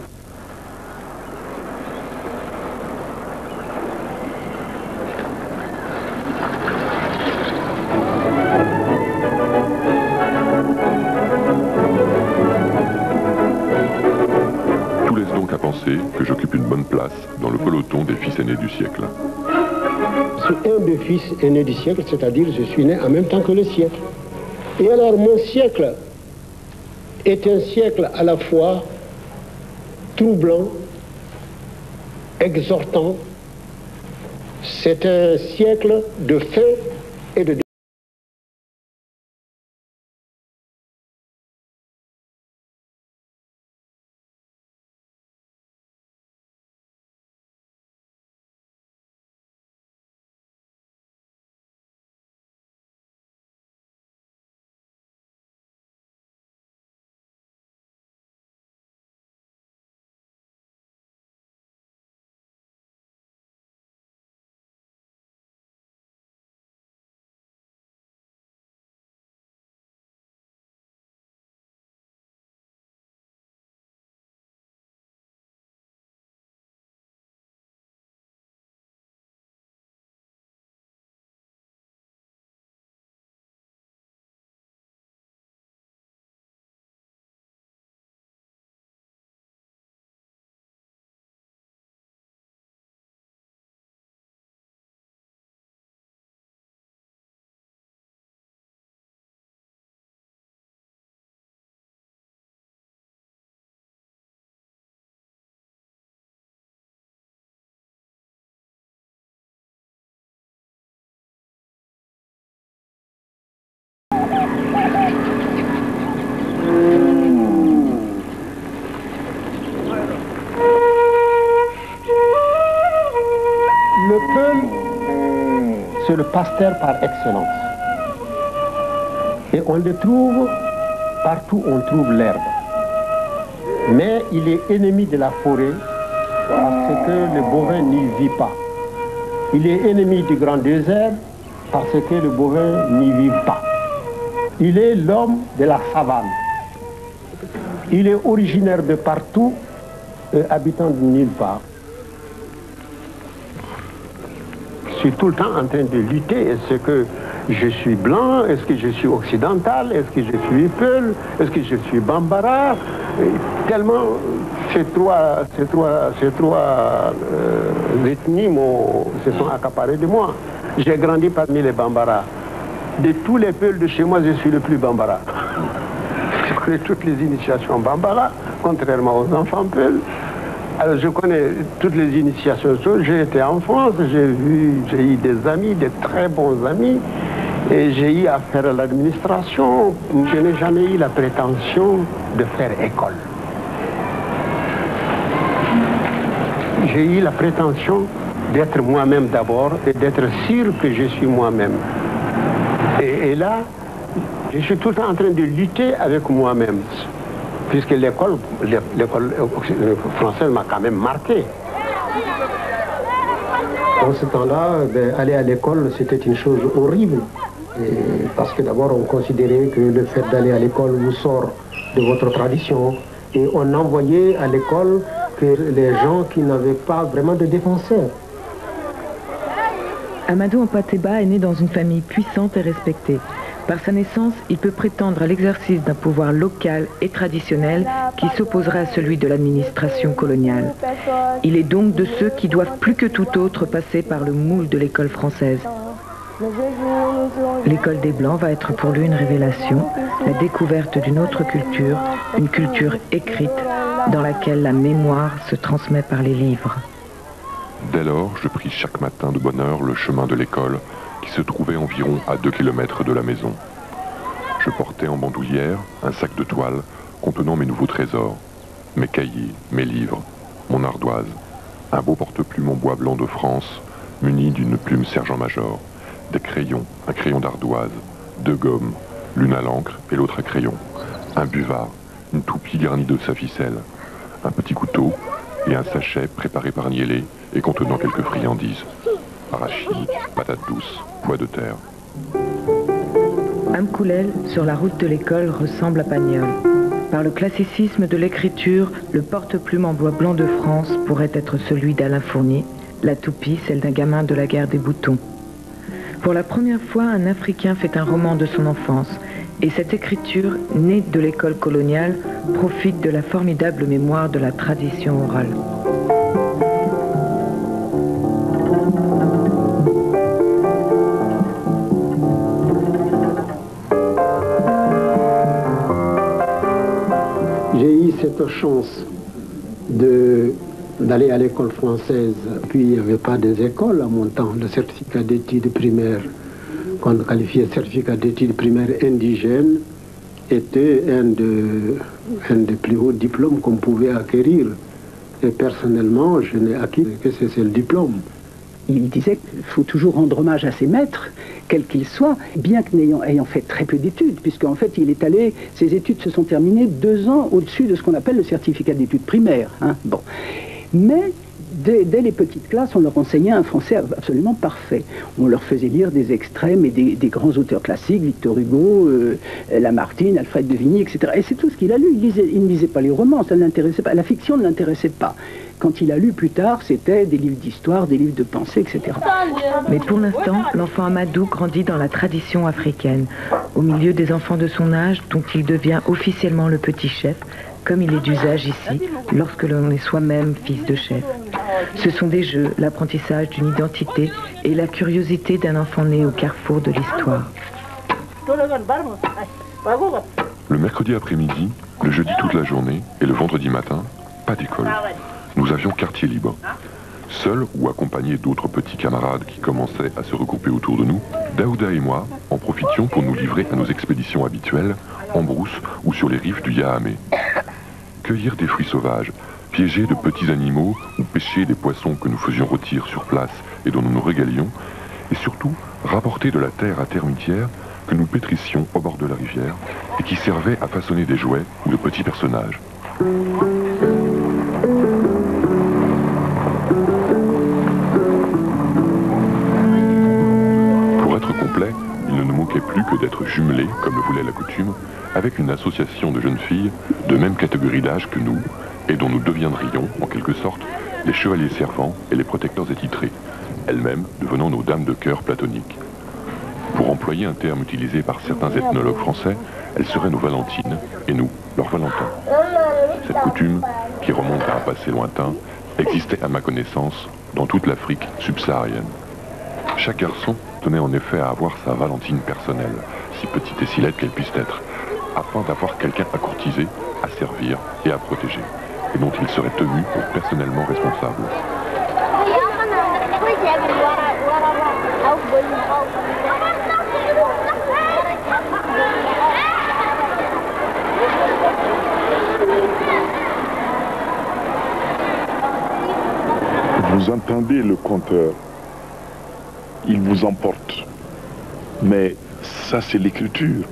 Que j'occupe une bonne place dans le peloton des fils aînés du siècle. Je suis un des fils aînés du siècle, c'est-à-dire je suis né en même temps que le siècle. Et alors mon siècle est un siècle à la fois troublant, exhortant. C'est un siècle de fin et de c'est le pasteur par excellence. Et on le trouve partout où on trouve l'herbe. Mais il est ennemi de la forêt parce que le bovin n'y vit pas. Il est ennemi du grand désert parce que le bovin n'y vit pas. Il est l'homme de la savane. Il est originaire de partout et habitant de nulle part. Je suis tout le temps en train de lutter. Est-ce que je suis blanc? Est-ce que je suis occidental? Est-ce que je suis Peul? Est-ce que je suis Bambara? Tellement ces trois ethnies se sont accaparées de moi. J'ai grandi parmi les Bambara. De tous les Peuls de chez moi, je suis le plus Bambara. Je connais toutes les initiations Bambara, contrairement aux enfants Peuls. Alors je connais toutes les initiations. J'ai été en France, j'ai eu des amis, des très bons amis, et j'ai eu affaire à l'administration. Je n'ai jamais eu la prétention de faire école. J'ai eu la prétention d'être moi-même d'abord et d'être sûr que je suis moi-même. Et là, je suis tout le temps en train de lutter avec moi-même. Puisque l'école française m'a quand même marqué. Dans ce temps-là, aller à l'école, c'était une chose horrible. Parce que d'abord, on considérait que le fait d'aller à l'école vous sort de votre tradition. Et on envoyait à l'école que les gens qui n'avaient pas vraiment de défenseurs. Amadou Hampâté-Bâ est né dans une famille puissante et respectée. Par sa naissance, il peut prétendre à l'exercice d'un pouvoir local et traditionnel qui s'opposerait à celui de l'administration coloniale. Il est donc de ceux qui doivent plus que tout autre passer par le moule de l'école française. L'école des Blancs va être pour lui une révélation, la découverte d'une autre culture, une culture écrite, dans laquelle la mémoire se transmet par les livres. Dès lors, je pris chaque matin de bonne heure le chemin de l'école, qui se trouvait environ à 2 kilomètres de la maison. Je portais en bandoulière un sac de toile contenant mes nouveaux trésors, mes cahiers, mes livres, mon ardoise, un beau porte-plume en bois blanc de France, muni d'une plume sergent-major, des crayons, un crayon d'ardoise, 2 gommes, l'une à l'encre et l'autre à crayon, un buvard, une toupie garnie de sa ficelle, un petit couteau et un sachet préparé par Niélé et contenant quelques friandises, arachides, patates douces, pois de terre. Amkoulel, sur la route de l'école, ressemble à Pagnol. Par le classicisme de l'écriture, le porte-plume en bois blanc de France pourrait être celui d'Alain Fournier, la toupie celle d'un gamin de la guerre des boutons. Pour la première fois, un Africain fait un roman de son enfance, et cette écriture, née de l'école coloniale, profite de la formidable mémoire de la tradition orale. J'ai eu cette chance d'aller à l'école française. Puis il n'y avait pas des écoles à mon temps. Le certificat d'études primaires, qu'on qualifiait certificat d'études primaires indigènes, était un des plus hauts diplômes qu'on pouvait acquérir. Et personnellement, je n'ai acquis que c'est le diplôme. Il disait qu'il faut toujours rendre hommage à ses maîtres, quels qu'ils soient, bien qu'ayant fait très peu d'études, puisqu'en fait, ses études se sont terminées 2 ans au-dessus de ce qu'on appelle le certificat d'études primaires. Hein. Bon. Mais dès les petites classes, on leur enseignait un français absolument parfait. On leur faisait lire des extraits, mais des grands auteurs classiques, Victor Hugo, Lamartine, Alfred de Vigny, etc. Et c'est tout ce qu'il a lu. Il ne lisait pas les romans, ça ne l'intéressait pas. La fiction ne l'intéressait pas. Quand il a lu plus tard, c'était des livres d'histoire, des livres de pensée, etc. Mais pour l'instant, l'enfant Amadou grandit dans la tradition africaine, au milieu des enfants de son âge, dont il devient officiellement le petit chef, comme il est d'usage ici, lorsque l'on est soi-même fils de chef. Ce sont des jeux, l'apprentissage d'une identité et la curiosité d'un enfant né au carrefour de l'histoire. Le mercredi après-midi, le jeudi toute la journée et le vendredi matin, pas d'école. Nous avions quartier libre. Seuls ou accompagnés d'autres petits camarades qui commençaient à se regrouper autour de nous, Daouda et moi en profitions pour nous livrer à nos expéditions habituelles, en brousse ou sur les rives du Yahamé. Cueillir des fruits sauvages, piéger de petits animaux ou pêcher des poissons que nous faisions rôtir sur place et dont nous nous régalions, et surtout rapporter de la terre à termitière que nous pétrissions au bord de la rivière et qui servait à façonner des jouets ou de petits personnages. Pour être complet, il ne nous manquait plus que d'être jumelés, comme le voulait la coutume, avec une association de jeunes filles de même catégorie d'âge que nous, et dont nous deviendrions, en quelque sorte, les chevaliers servants et les protecteurs attitrés, elles-mêmes devenant nos dames de cœur platoniques. Pour employer un terme utilisé par certains ethnologues français, elles seraient nos Valentines, et nous, leurs Valentins. Cette coutume, qui remonte à un passé lointain, existait à ma connaissance dans toute l'Afrique subsaharienne. Chaque garçon tenait en effet à avoir sa Valentine personnelle, si petite et si laide qu'elle puisse être, afin d'avoir quelqu'un à courtiser, à servir et à protéger, et dont il serait tenu pour personnellement responsable. Vous entendez le conteur, il vous emporte. Mais ça, c'est l'écriture.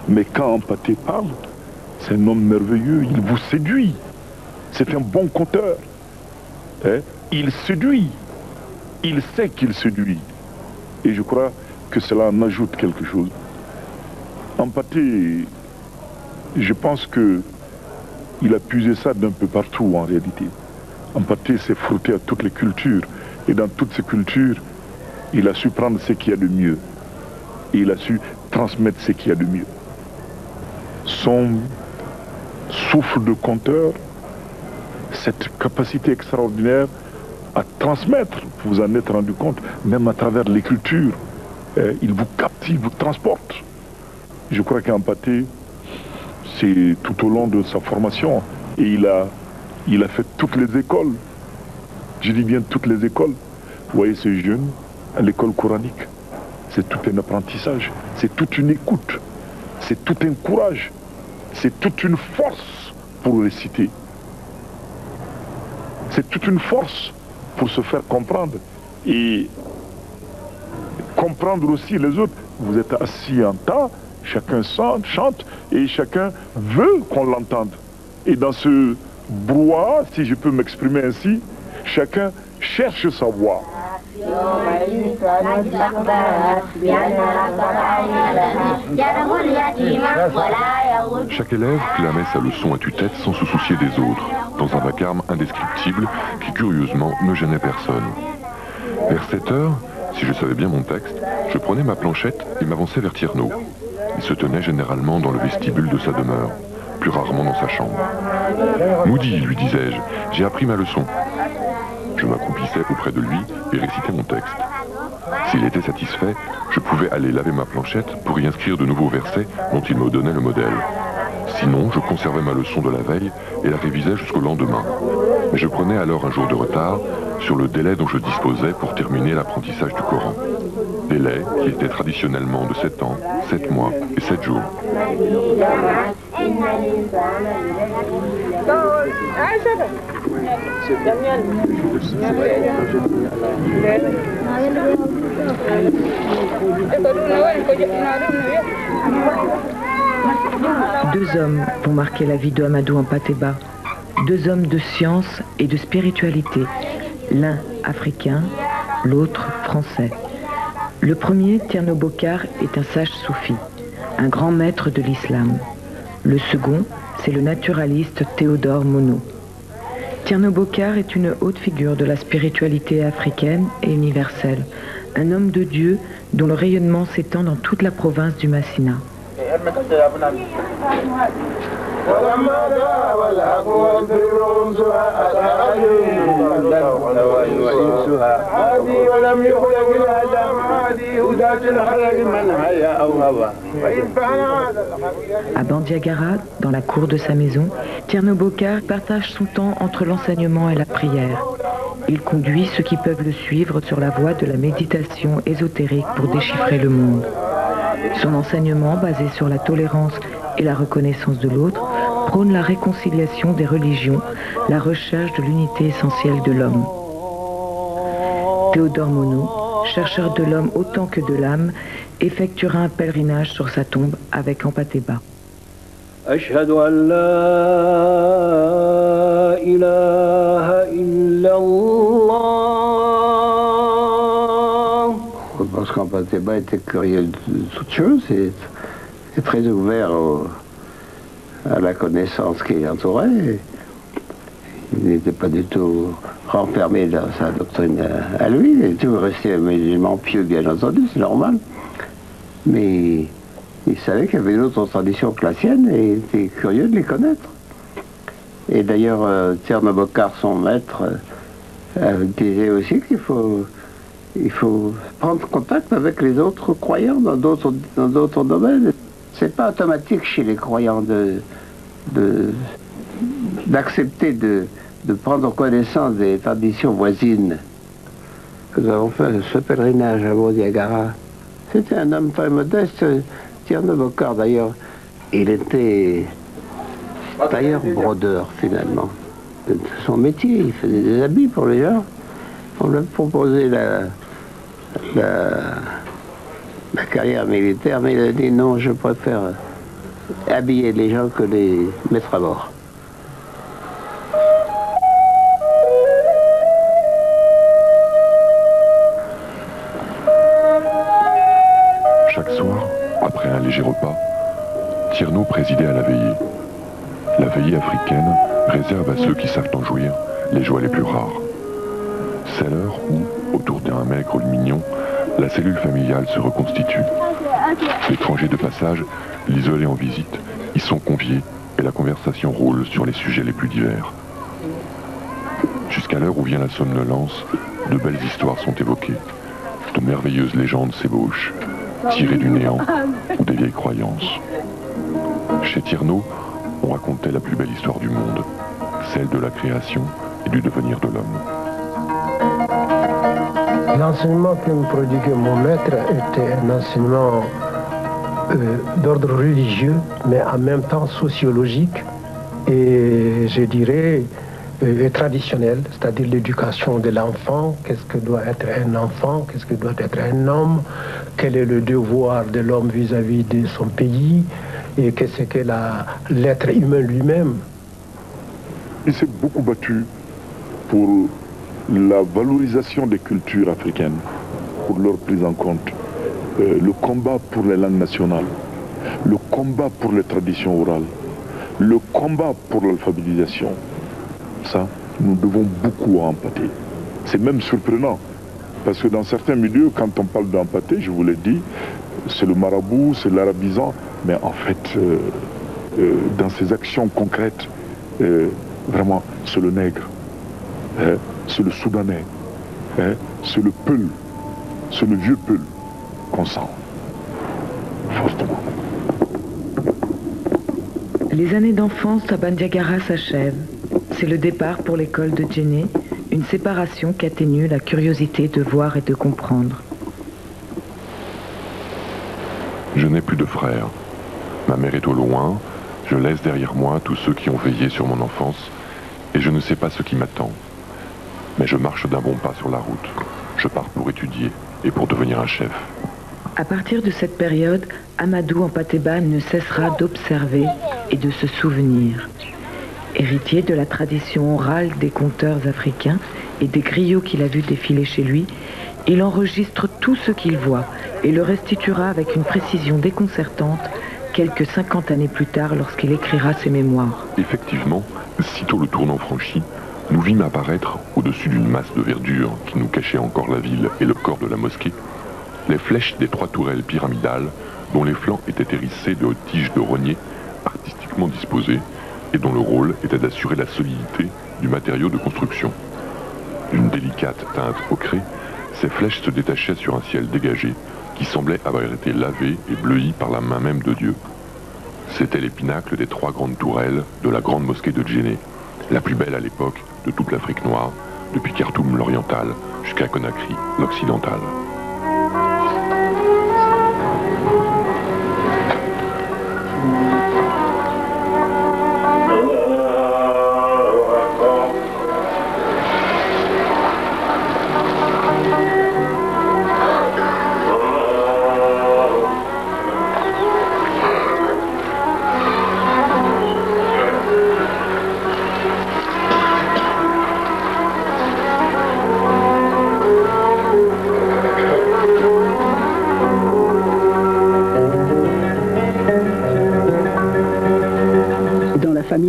Mais quand Hampâté parle, c'est un homme merveilleux, il vous séduit. C'est un bon conteur. Hein? Il séduit. Il sait qu'il séduit. Et je crois que cela en ajoute quelque chose. Hampâté, je pense qu'il a puisé ça d'un peu partout en réalité. Hampâté s'est frotté à toutes les cultures. Et dans toutes ces cultures, il a su prendre ce qu'il y a de mieux. Et il a su transmettre ce qu'il y a de mieux. Son souffle de conteur, cette capacité extraordinaire à transmettre, vous vous en êtes rendu compte, même à travers l'écriture, il vous capte, il vous transporte. Je crois qu'Hampâté, c'est tout au long de sa formation, et il a fait toutes les écoles. Je dis bien toutes les écoles. Vous voyez ces jeunes à l'école coranique. C'est tout un apprentissage, c'est toute une écoute, c'est tout un courage, c'est toute une force pour réciter. C'est toute une force pour se faire comprendre et comprendre aussi les autres. Vous êtes assis en tas, chacun chante et chacun veut qu'on l'entende. Et dans ce brouhaha, si je peux m'exprimer ainsi, chacun cherche sa voix. Chaque élève clamait sa leçon à tue-tête sans se soucier des autres, dans un vacarme indescriptible qui curieusement ne gênait personne. Vers 7 heures, si je savais bien mon texte, je prenais ma planchette et m'avançais vers Tierno. Il se tenait généralement dans le vestibule de sa demeure, plus rarement dans sa chambre. « Moody, lui disais-je, j'ai appris ma leçon. » Je m'accroupissais auprès de lui et récitais mon texte. S'il était satisfait, je pouvais aller laver ma planchette pour y inscrire de nouveaux versets dont il me donnait le modèle. Sinon, je conservais ma leçon de la veille et la révisais jusqu'au lendemain. Mais je prenais alors un jour de retard sur le délai dont je disposais pour terminer l'apprentissage du Coran. Délai qui était traditionnellement de 7 ans, 7 mois et 7 jours. Deux hommes vont marquer la vie de Amadou Hampâté-Bâ. Deux hommes de science et de spiritualité. L'un africain, l'autre français. Le premier, Thierno Bokar, est un sage soufi, un grand maître de l'islam. Le second, c'est le naturaliste Théodore Monod. Thierno Bokar est une haute figure de la spiritualité africaine et universelle, un homme de Dieu dont le rayonnement s'étend dans toute la province du Massina. À Bandiagara, dans la cour de sa maison, Thierno Bokar partage son temps entre l'enseignement et la prière. Il conduit ceux qui peuvent le suivre sur la voie de la méditation ésotérique pour déchiffrer le monde. Son enseignement, basé sur la tolérance et la reconnaissance de l'autre, prône la réconciliation des religions, la recherche de l'unité essentielle de l'homme. Théodore Monod, chercheur de l'homme autant que de l'âme, effectuera un pèlerinage sur sa tombe avec Hampâté-Bâ. أشهد أن لا إله إلا الله. Parce qu'Hampâté-Bâ était curieux de toutes choses et très ouvert à la connaissance qui l'entourait. Il n'était pas du tout renfermé dans sa doctrine à lui. Il était toujours resté un musulman pieux, bien entendu, c'est normal. Mais il savait qu'il y avait d'autres traditions que la sienne et il était curieux de les connaître. Et d'ailleurs, Thierno Bokar, son maître, disait aussi qu'il faut prendre contact avec les autres croyants dans d'autres domaines. C'est pas automatique chez les croyants d'accepter de prendre connaissance des traditions voisines. Nous avons fait ce pèlerinage à Bandiagara. C'était un homme très modeste. Thierno Bokar, d'ailleurs, il était tailleur brodeur, finalement. C'est son métier, il faisait des habits pour les gens. On lui a proposé la carrière militaire, mais il a dit non, je préfère habiller les gens que les mettre à bord. Chaque soir, après un léger repas, Tierno présidait à la veillée. La veillée africaine réserve à ceux qui savent en jouir les joies les plus rares. C'est l'heure où, autour d'un maigre mignon, la cellule familiale se reconstitue. L'étranger de passage, l'isolé en visite, y sont conviés et la conversation roule sur les sujets les plus divers. Jusqu'à l'heure où vient la somnolence, de belles histoires sont évoquées. De merveilleuses légendes s'ébauchent, tirées du néant ou des vieilles croyances. Chez Tierno, on racontait la plus belle histoire du monde, celle de la création et du devenir de l'homme. L'enseignement que me prodiguait mon maître était un enseignement d'ordre religieux, mais en même temps sociologique et je dirais traditionnel, c'est-à-dire l'éducation de l'enfant, qu'est-ce que doit être un enfant, qu'est-ce que doit être un homme, quel est le devoir de l'homme vis-à-vis de son pays et qu'est-ce que l'être humain lui-même. Il s'est beaucoup battu pour la valorisation des cultures africaines, pour leur prise en compte, le combat pour les langues nationales, le combat pour les traditions orales, le combat pour l'alphabétisation. Ça, nous devons beaucoup à Hampâté. C'est même surprenant, parce que dans certains milieux, quand on parle d'Hampâté, je vous l'ai dit, c'est le marabout, c'est l'arabisant, mais en fait, dans ses actions concrètes, vraiment, c'est le nègre, c'est le soudanais, c'est le peul, c'est le vieux peul qu'on sent, fortement. Les années d'enfance à Bandiagara s'achèvent. C'est le départ pour l'école de Djenné, une séparation qui atténue la curiosité de voir et de comprendre. Je n'ai plus de frères. Ma mère est au loin, je laisse derrière moi tous ceux qui ont veillé sur mon enfance, et je ne sais pas ce qui m'attend. Mais je marche d'un bon pas sur la route. Je pars pour étudier et pour devenir un chef. À partir de cette période, Amadou Hampâté Bâ ne cessera d'observer et de se souvenir. Héritier de la tradition orale des conteurs africains et des griots qu'il a vus défiler chez lui, il enregistre tout ce qu'il voit et le restituera avec une précision déconcertante quelques 50 années plus tard lorsqu'il écrira ses mémoires. Effectivement, sitôt le tournant franchi, nous vîmes apparaître, au-dessus d'une masse de verdure qui nous cachait encore la ville et le corps de la mosquée, les flèches des 3 tourelles pyramidales dont les flancs étaient hérissés de hautes tiges de rognier artistiquement disposées et dont le rôle était d'assurer la solidité du matériau de construction. D'une délicate teinte ocrée, ces flèches se détachaient sur un ciel dégagé qui semblait avoir été lavé et bleui par la main même de Dieu. C'étaient les pinacles des 3 grandes tourelles de la grande mosquée de Djenné, la plus belle à l'époque de toute l'Afrique noire, depuis Khartoum l'oriental jusqu'à Conakry l'occidental.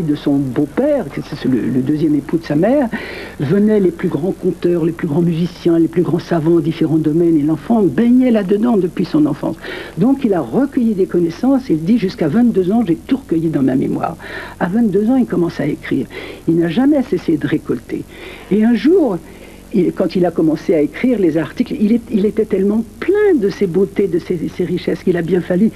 De son beau-père, c'est le deuxième époux de sa mère, venaient les plus grands conteurs, les plus grands musiciens, les plus grands savants en différents domaines, et l'enfant baignait là-dedans depuis son enfance. Donc il a recueilli des connaissances, il dit jusqu'à 22 ans, j'ai tout recueilli dans ma mémoire. À 22 ans, il commence à écrire. Il n'a jamais cessé de récolter. Et un jour, quand il a commencé à écrire les articles, il était tellement plein de ses beautés, de ses richesses, qu'il a bien fallu,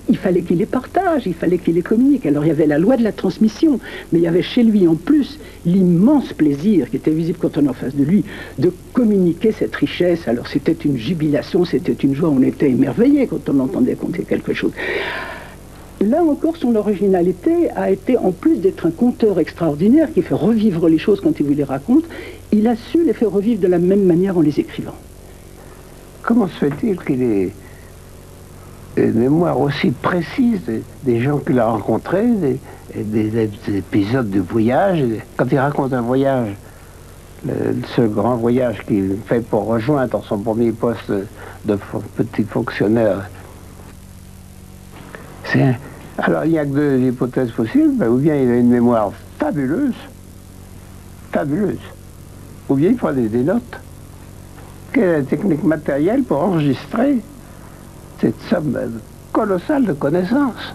il fallait qu'il les partage, il fallait qu'il les communique. Alors il y avait la loi de la transmission, mais il y avait chez lui en plus l'immense plaisir qui était visible quand on est en face de lui, de communiquer cette richesse. Alors c'était une jubilation, c'était une joie, on était émerveillés quand on entendait conter quelque chose. Là encore, son originalité a été, en plus d'être un conteur extraordinaire qui fait revivre les choses quand il vous les raconte, il a su les faire revivre de la même manière en les écrivant. Comment se fait-il qu'il ait une mémoire aussi précise des gens qu'il a rencontrés, des épisodes de voyage? Quand il raconte un voyage, ce grand voyage qu'il fait pour rejoindre son premier poste de petit fonctionnaire, alors il n'y a que 2 hypothèses possibles, ou bien il a une mémoire fabuleuse, ou bien il prenait des notes. Quelle est la technique matérielle pour enregistrer cette somme colossale de connaissances,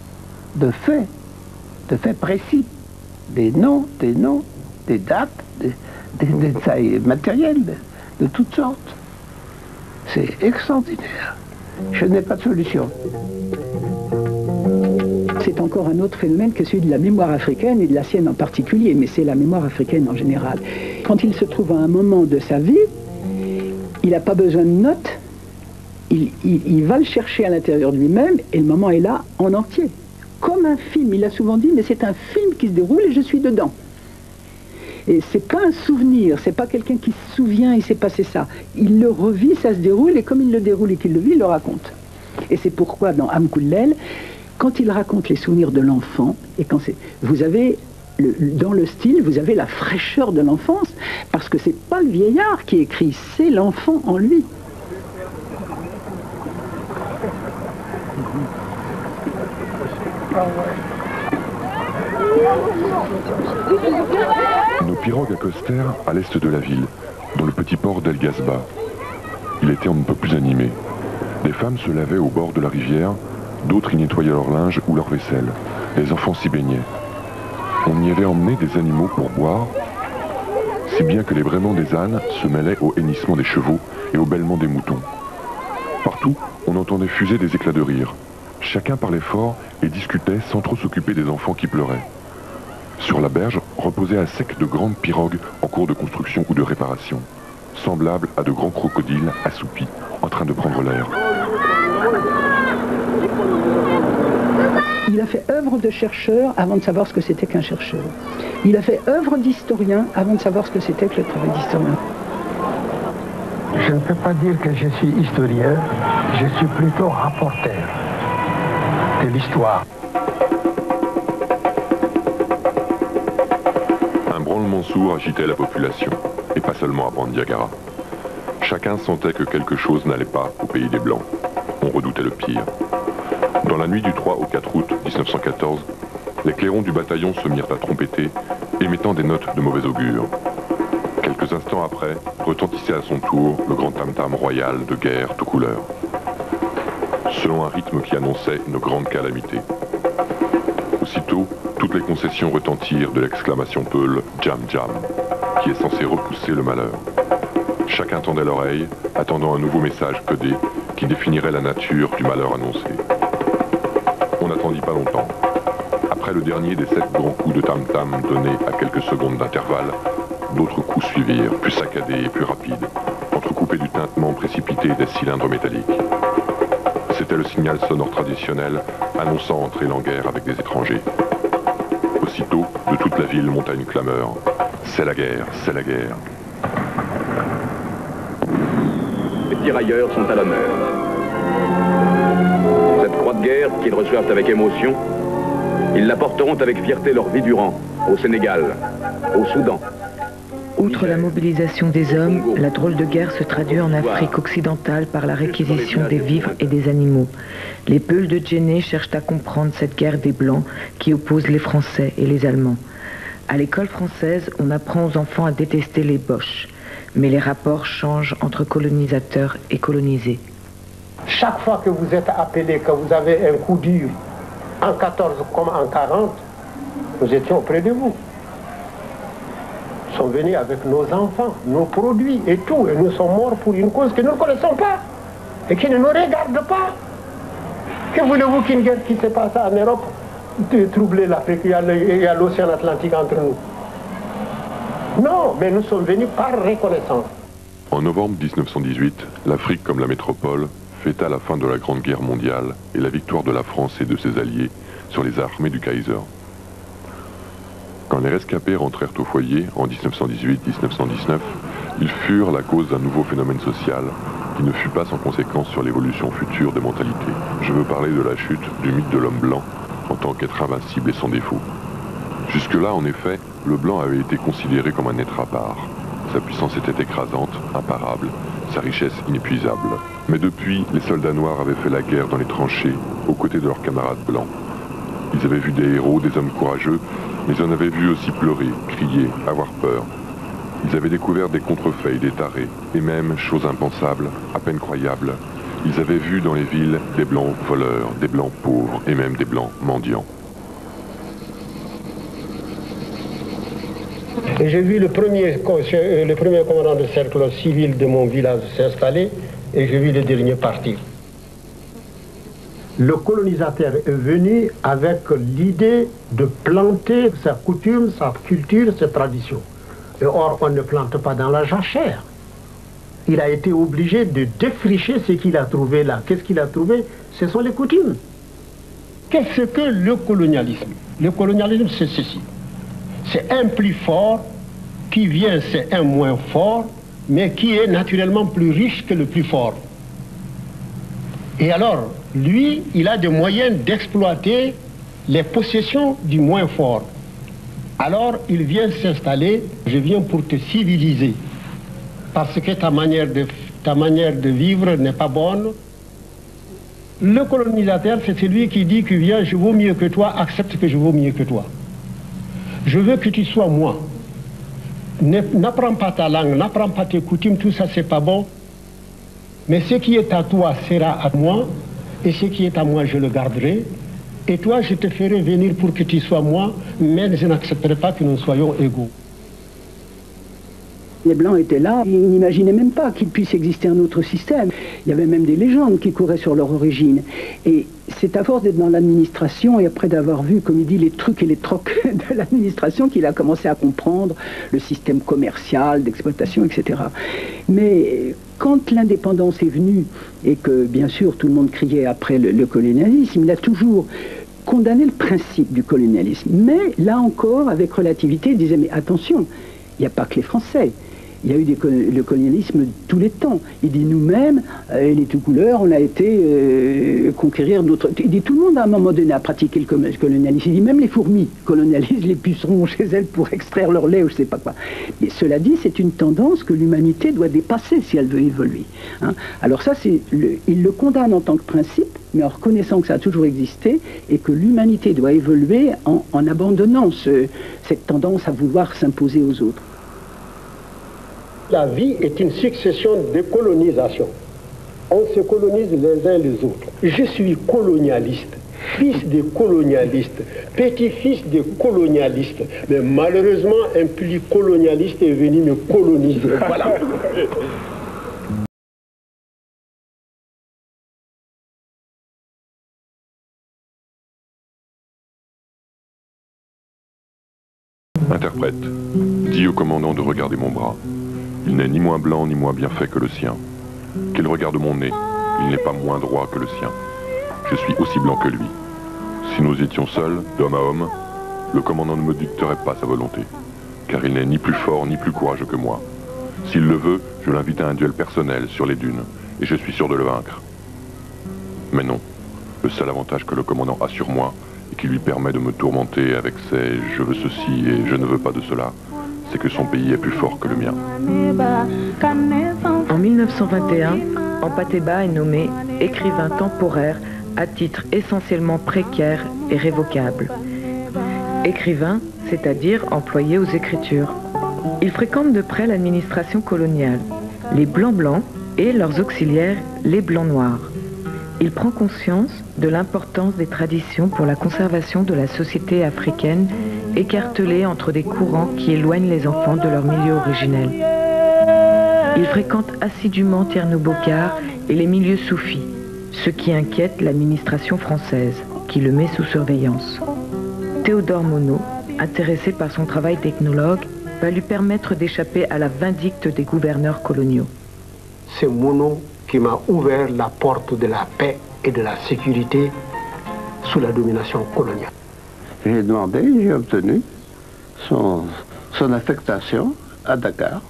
de faits précis, des noms, des dates, des détails matériels de toutes sortes. C'est extraordinaire. Je n'ai pas de solution. C'est encore un autre phénomène que celui de la mémoire africaine et de la sienne en particulier, mais c'est la mémoire africaine en général. Quand il se trouve à un moment de sa vie, n'a pas besoin de notes, il va le chercher à l'intérieur de lui-même et le moment est là en entier. Comme un film, il a souvent dit, mais c'est un film qui se déroule et je suis dedans. Et c'est pas un souvenir, c'est pas quelqu'un qui se souvient, il s'est passé ça. Il le revit, ça se déroule, et comme il le déroule et qu'il le vit, il le raconte. Et c'est pourquoi dans Amkullel, quand il raconte les souvenirs de l'enfant, et quand vous avez, dans le style, vous avez la fraîcheur de l'enfance, parce que c'est pas le vieillard qui écrit, c'est l'enfant en lui. Nos pirogues accostèrent à l'est de la ville, dans le petit port d'El Ghazba. Il était un peu plus animé. Des femmes se lavaient au bord de la rivière, d'autres y nettoyaient leur linge ou leur vaisselle. Les enfants s'y baignaient. On y avait emmené des animaux pour boire, si bien que les braiements des ânes se mêlaient au hennissement des chevaux et au bêlement des moutons. Partout, on entendait fuser des éclats de rire. Chacun parlait fort et discutait sans trop s'occuper des enfants qui pleuraient. Sur la berge reposaient à sec de grandes pirogues en cours de construction ou de réparation, semblables à de grands crocodiles assoupis, en train de prendre l'air. Il a fait œuvre de chercheur avant de savoir ce que c'était qu'un chercheur. Il a fait œuvre d'historien avant de savoir ce que c'était que le travail d'historien. Je ne peux pas dire que je suis historien, je suis plutôt rapporteur de l'histoire. Un branlement sourd agitait la population, et pas seulement à Bandiagara. Chacun sentait que quelque chose n'allait pas au pays des Blancs. On redoutait le pire. Dans la nuit du 3 au 4 août 1914, les clairons du bataillon se mirent à trompeter, émettant des notes de mauvais augure. Quelques instants après, retentissait à son tour le grand tam-tam royal de guerre de couleur, selon un rythme qui annonçait une grande calamité. Aussitôt, toutes les concessions retentirent de l'exclamation peule « Jam Jam », qui est censé repousser le malheur. Chacun tendait l'oreille, attendant un nouveau message codé qui définirait la nature du malheur annoncé. On n'attendit pas longtemps. Après le dernier des 7 grands coups de tam-tam donnés à quelques secondes d'intervalle, d'autres coups suivirent, plus saccadés et plus rapides, entrecoupés du tintement précipité des cylindres métalliques. C'était le signal sonore traditionnel annonçant entrer en guerre avec des étrangers. Aussitôt, de toute la ville monta une clameur. C'est la guerre, c'est la guerre. Les tirailleurs sont à l'honneur. Cette croix de guerre qu'ils reçoivent avec émotion, ils la porteront avec fierté leur vie durant, au Sénégal, au Soudan. Outre la mobilisation des hommes, la drôle de guerre se traduit en Afrique occidentale par la réquisition des vivres et des animaux. Les Peuls de Djenné cherchent à comprendre cette guerre des Blancs qui oppose les Français et les Allemands. À l'école française, on apprend aux enfants à détester les Boches, mais les rapports changent entre colonisateurs et colonisés. Chaque fois que vous êtes appelé, que vous avez un coup dur, en 14 comme en 40, nous étions auprès de vous. Nous sommes venus avec nos enfants, nos produits et tout, et nous sommes morts pour une cause que nous ne connaissons pas et qui ne nous regarde pas. Que voulez-vous qu'une guerre qui s'est passée en Europe troubler l'Afrique? Il y a l'océan Atlantique entre nous. Non, mais nous sommes venus par reconnaissance. En novembre 1918, l'Afrique comme la métropole fêta la fin de la Grande Guerre mondiale et la victoire de la France et de ses alliés sur les armées du Kaiser. Quand les rescapés rentrèrent au foyer en 1918-1919, ils furent la cause d'un nouveau phénomène social qui ne fut pas sans conséquence sur l'évolution future des mentalités. Je veux parler de la chute du mythe de l'homme blanc en tant qu'être invincible et sans défaut. Jusque-là, en effet, le blanc avait été considéré comme un être à part. Sa puissance était écrasante, imparable, sa richesse inépuisable. Mais depuis, les soldats noirs avaient fait la guerre dans les tranchées, aux côtés de leurs camarades blancs. Ils avaient vu des héros, des hommes courageux, mais ils en avaient vu aussi pleurer, crier, avoir peur. Ils avaient découvert des contrefeuilles, des tarés, et même, chose impensable, à peine croyable, ils avaient vu dans les villes des blancs voleurs, des blancs pauvres, et même des blancs mendiants. Et j'ai vu le premier commandant de cercle civil de mon village s'installer, et j'ai vu le dernier partir. Le colonisateur est venu avec l'idée de planter sa coutume, sa culture, ses traditions. Et or, on ne plante pas dans la jachère. il a été obligé de défricher ce qu'il a trouvé là. Qu'est-ce qu'il a trouvé? Ce sont les coutumes. Qu'est-ce que le colonialisme? Le colonialisme, c'est ceci. C'est un plus fort qui vient, c'est un moins fort, mais qui est naturellement plus riche que le plus fort. Et alors, lui, il a des moyens d'exploiter les possessions du moins fort. Alors, il vient s'installer, je viens pour te civiliser, parce que ta manière de vivre n'est pas bonne. Le colonisateur, c'est celui qui dit que viens, je vaux mieux que toi, accepte que je vaux mieux que toi. Je veux que tu sois moi. N'apprends pas ta langue, n'apprends pas tes coutumes, tout ça c'est pas bon. Mais ce qui est à toi sera à moi, et ce qui est à moi je le garderai. Et toi je te ferai venir pour que tu sois moi, mais je n'accepterai pas que nous soyons égaux. Les Blancs étaient là, ils n'imaginaient même pas qu'il puisse exister un autre système. Il y avait même des légendes qui couraient sur leur origine. Et c'est à force d'être dans l'administration et après d'avoir vu, comme il dit, les trucs et les trocs de l'administration qu'il a commencé à comprendre le système commercial, d'exploitation, etc. Mais quand l'indépendance est venue et que, bien sûr, tout le monde criait après le colonialisme, il a toujours condamné le principe du colonialisme. Mais là encore, avec relativité, il disait, mais attention, il n'y a pas que les Français. Il y a eu le colonialisme de tous les temps. Il dit nous-mêmes, les tout couleurs, on a été conquérir d'autres... Il dit tout le monde à un moment donné a pratiqué le colonialisme. Il dit même les fourmis colonialisent les pucerons chez elles pour extraire leur lait ou je ne sais pas quoi. Mais cela dit, c'est une tendance que l'humanité doit dépasser si elle veut évoluer. Hein. Alors ça, il le condamne en tant que principe, mais en reconnaissant que ça a toujours existé et que l'humanité doit évoluer en abandonnant cette tendance à vouloir s'imposer aux autres. La vie est une succession de colonisations. On se colonise les uns les autres. Je suis colonialiste, fils de colonialiste, petit-fils de colonialiste. Mais malheureusement, un plus colonialiste est venu me coloniser. Voilà. Interprète, dis au commandant de regarder mon bras. Il n'est ni moins blanc ni moins bien fait que le sien. Qu'il regarde mon nez, il n'est pas moins droit que le sien. Je suis aussi blanc que lui. Si nous étions seuls, d'homme à homme, le commandant ne me dicterait pas sa volonté, car il n'est ni plus fort ni plus courageux que moi. S'il le veut, je l'invite à un duel personnel sur les dunes, et je suis sûr de le vaincre. Mais non, le seul avantage que le commandant a sur moi, et qui lui permet de me tourmenter avec ses « je veux ceci et je ne veux pas de cela », c'est que son pays est plus fort que le mien. En 1921, Ampateba est nommé écrivain temporaire à titre essentiellement précaire et révocable. Écrivain, c'est-à-dire employé aux écritures. Il fréquente de près l'administration coloniale, les Blancs-Blancs et leurs auxiliaires, les Blancs-Noirs. Il prend conscience de l'importance des traditions pour la conservation de la société africaine écartelée entre des courants qui éloignent les enfants de leur milieu originel. Il fréquente assidûment Thierno Bokar et les milieux soufis, ce qui inquiète l'administration française, qui le met sous surveillance. Théodore Monod, intéressé par son travail d'ethnologue, va lui permettre d'échapper à la vindicte des gouverneurs coloniaux. C'est Monod qui m'a ouvert la porte de la paix et de la sécurité sous la domination coloniale. J'ai demandé, j'ai obtenu son affectation à Dakar,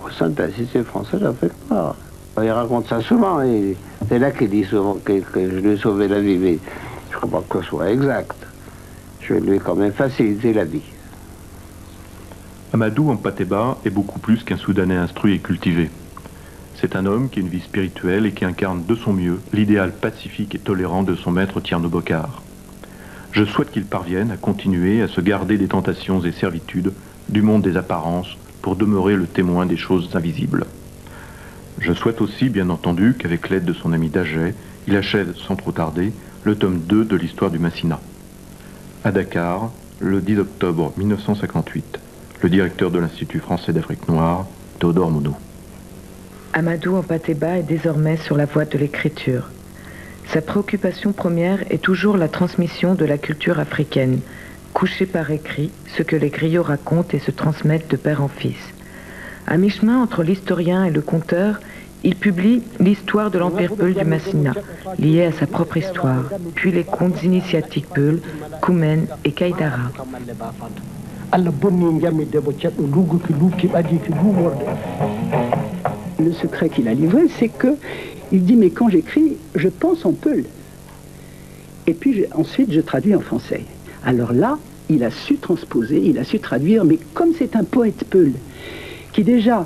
au sein de la Cité française d'Afrique noire. Il raconte ça souvent, et c'est là qu'il dit souvent que je lui ai sauvé la vie, mais je ne crois pas que ce soit exact. Je lui ai quand même facilité la vie. Amadou Ampateba est beaucoup plus qu'un Soudanais instruit et cultivé. C'est un homme qui a une vie spirituelle et qui incarne de son mieux l'idéal pacifique et tolérant de son maître Thierno Bokar. Je souhaite qu'il parvienne à continuer à se garder des tentations et servitudes du monde des apparences pour demeurer le témoin des choses invisibles. Je souhaite aussi, bien entendu, qu'avec l'aide de son ami Daget, il achève sans trop tarder le tome 2 de l'histoire du Massina. À Dakar, le 10 octobre 1958, le directeur de l'Institut français d'Afrique noire, Théodore Monod. Amadou Ampateba est désormais sur la voie de l'écriture. Sa préoccupation première est toujours la transmission de la culture africaine, couchée par écrit, ce que les griots racontent et se transmettent de père en fils. À mi-chemin entre l'historien et le conteur, il publie l'histoire de l'Empire Peul du Massina, liée à sa propre histoire, puis les contes initiatiques Peul, Koumen et Kaïdara. Le secret qu'il a livré, c'est que il dit, mais quand j'écris, je pense en Peul. Et puis ensuite, je traduis en français. Alors là, il a su transposer, il a su traduire, mais comme c'est un poète Peul, qui déjà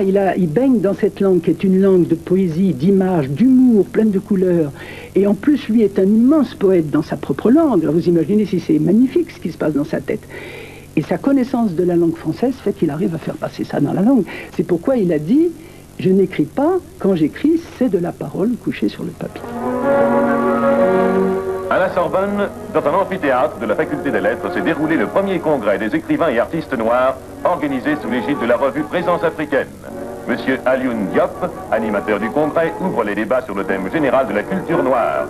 il baigne dans cette langue qui est une langue de poésie, d'images, d'humour, pleine de couleurs, et en plus, lui est un immense poète dans sa propre langue. Alors vous imaginez si c'est magnifique ce qui se passe dans sa tête. Et sa connaissance de la langue française fait qu'il arrive à faire passer ça dans la langue. C'est pourquoi il a dit, je n'écris pas, quand j'écris, c'est de la parole couchée sur le papier. À la Sorbonne, dans un amphithéâtre de la Faculté des Lettres, s'est déroulé le premier congrès des écrivains et artistes noirs, organisé sous l'égide de la revue Présence africaine. Monsieur Alioune Diop, animateur du congrès, ouvre les débats sur le thème général de la culture noire.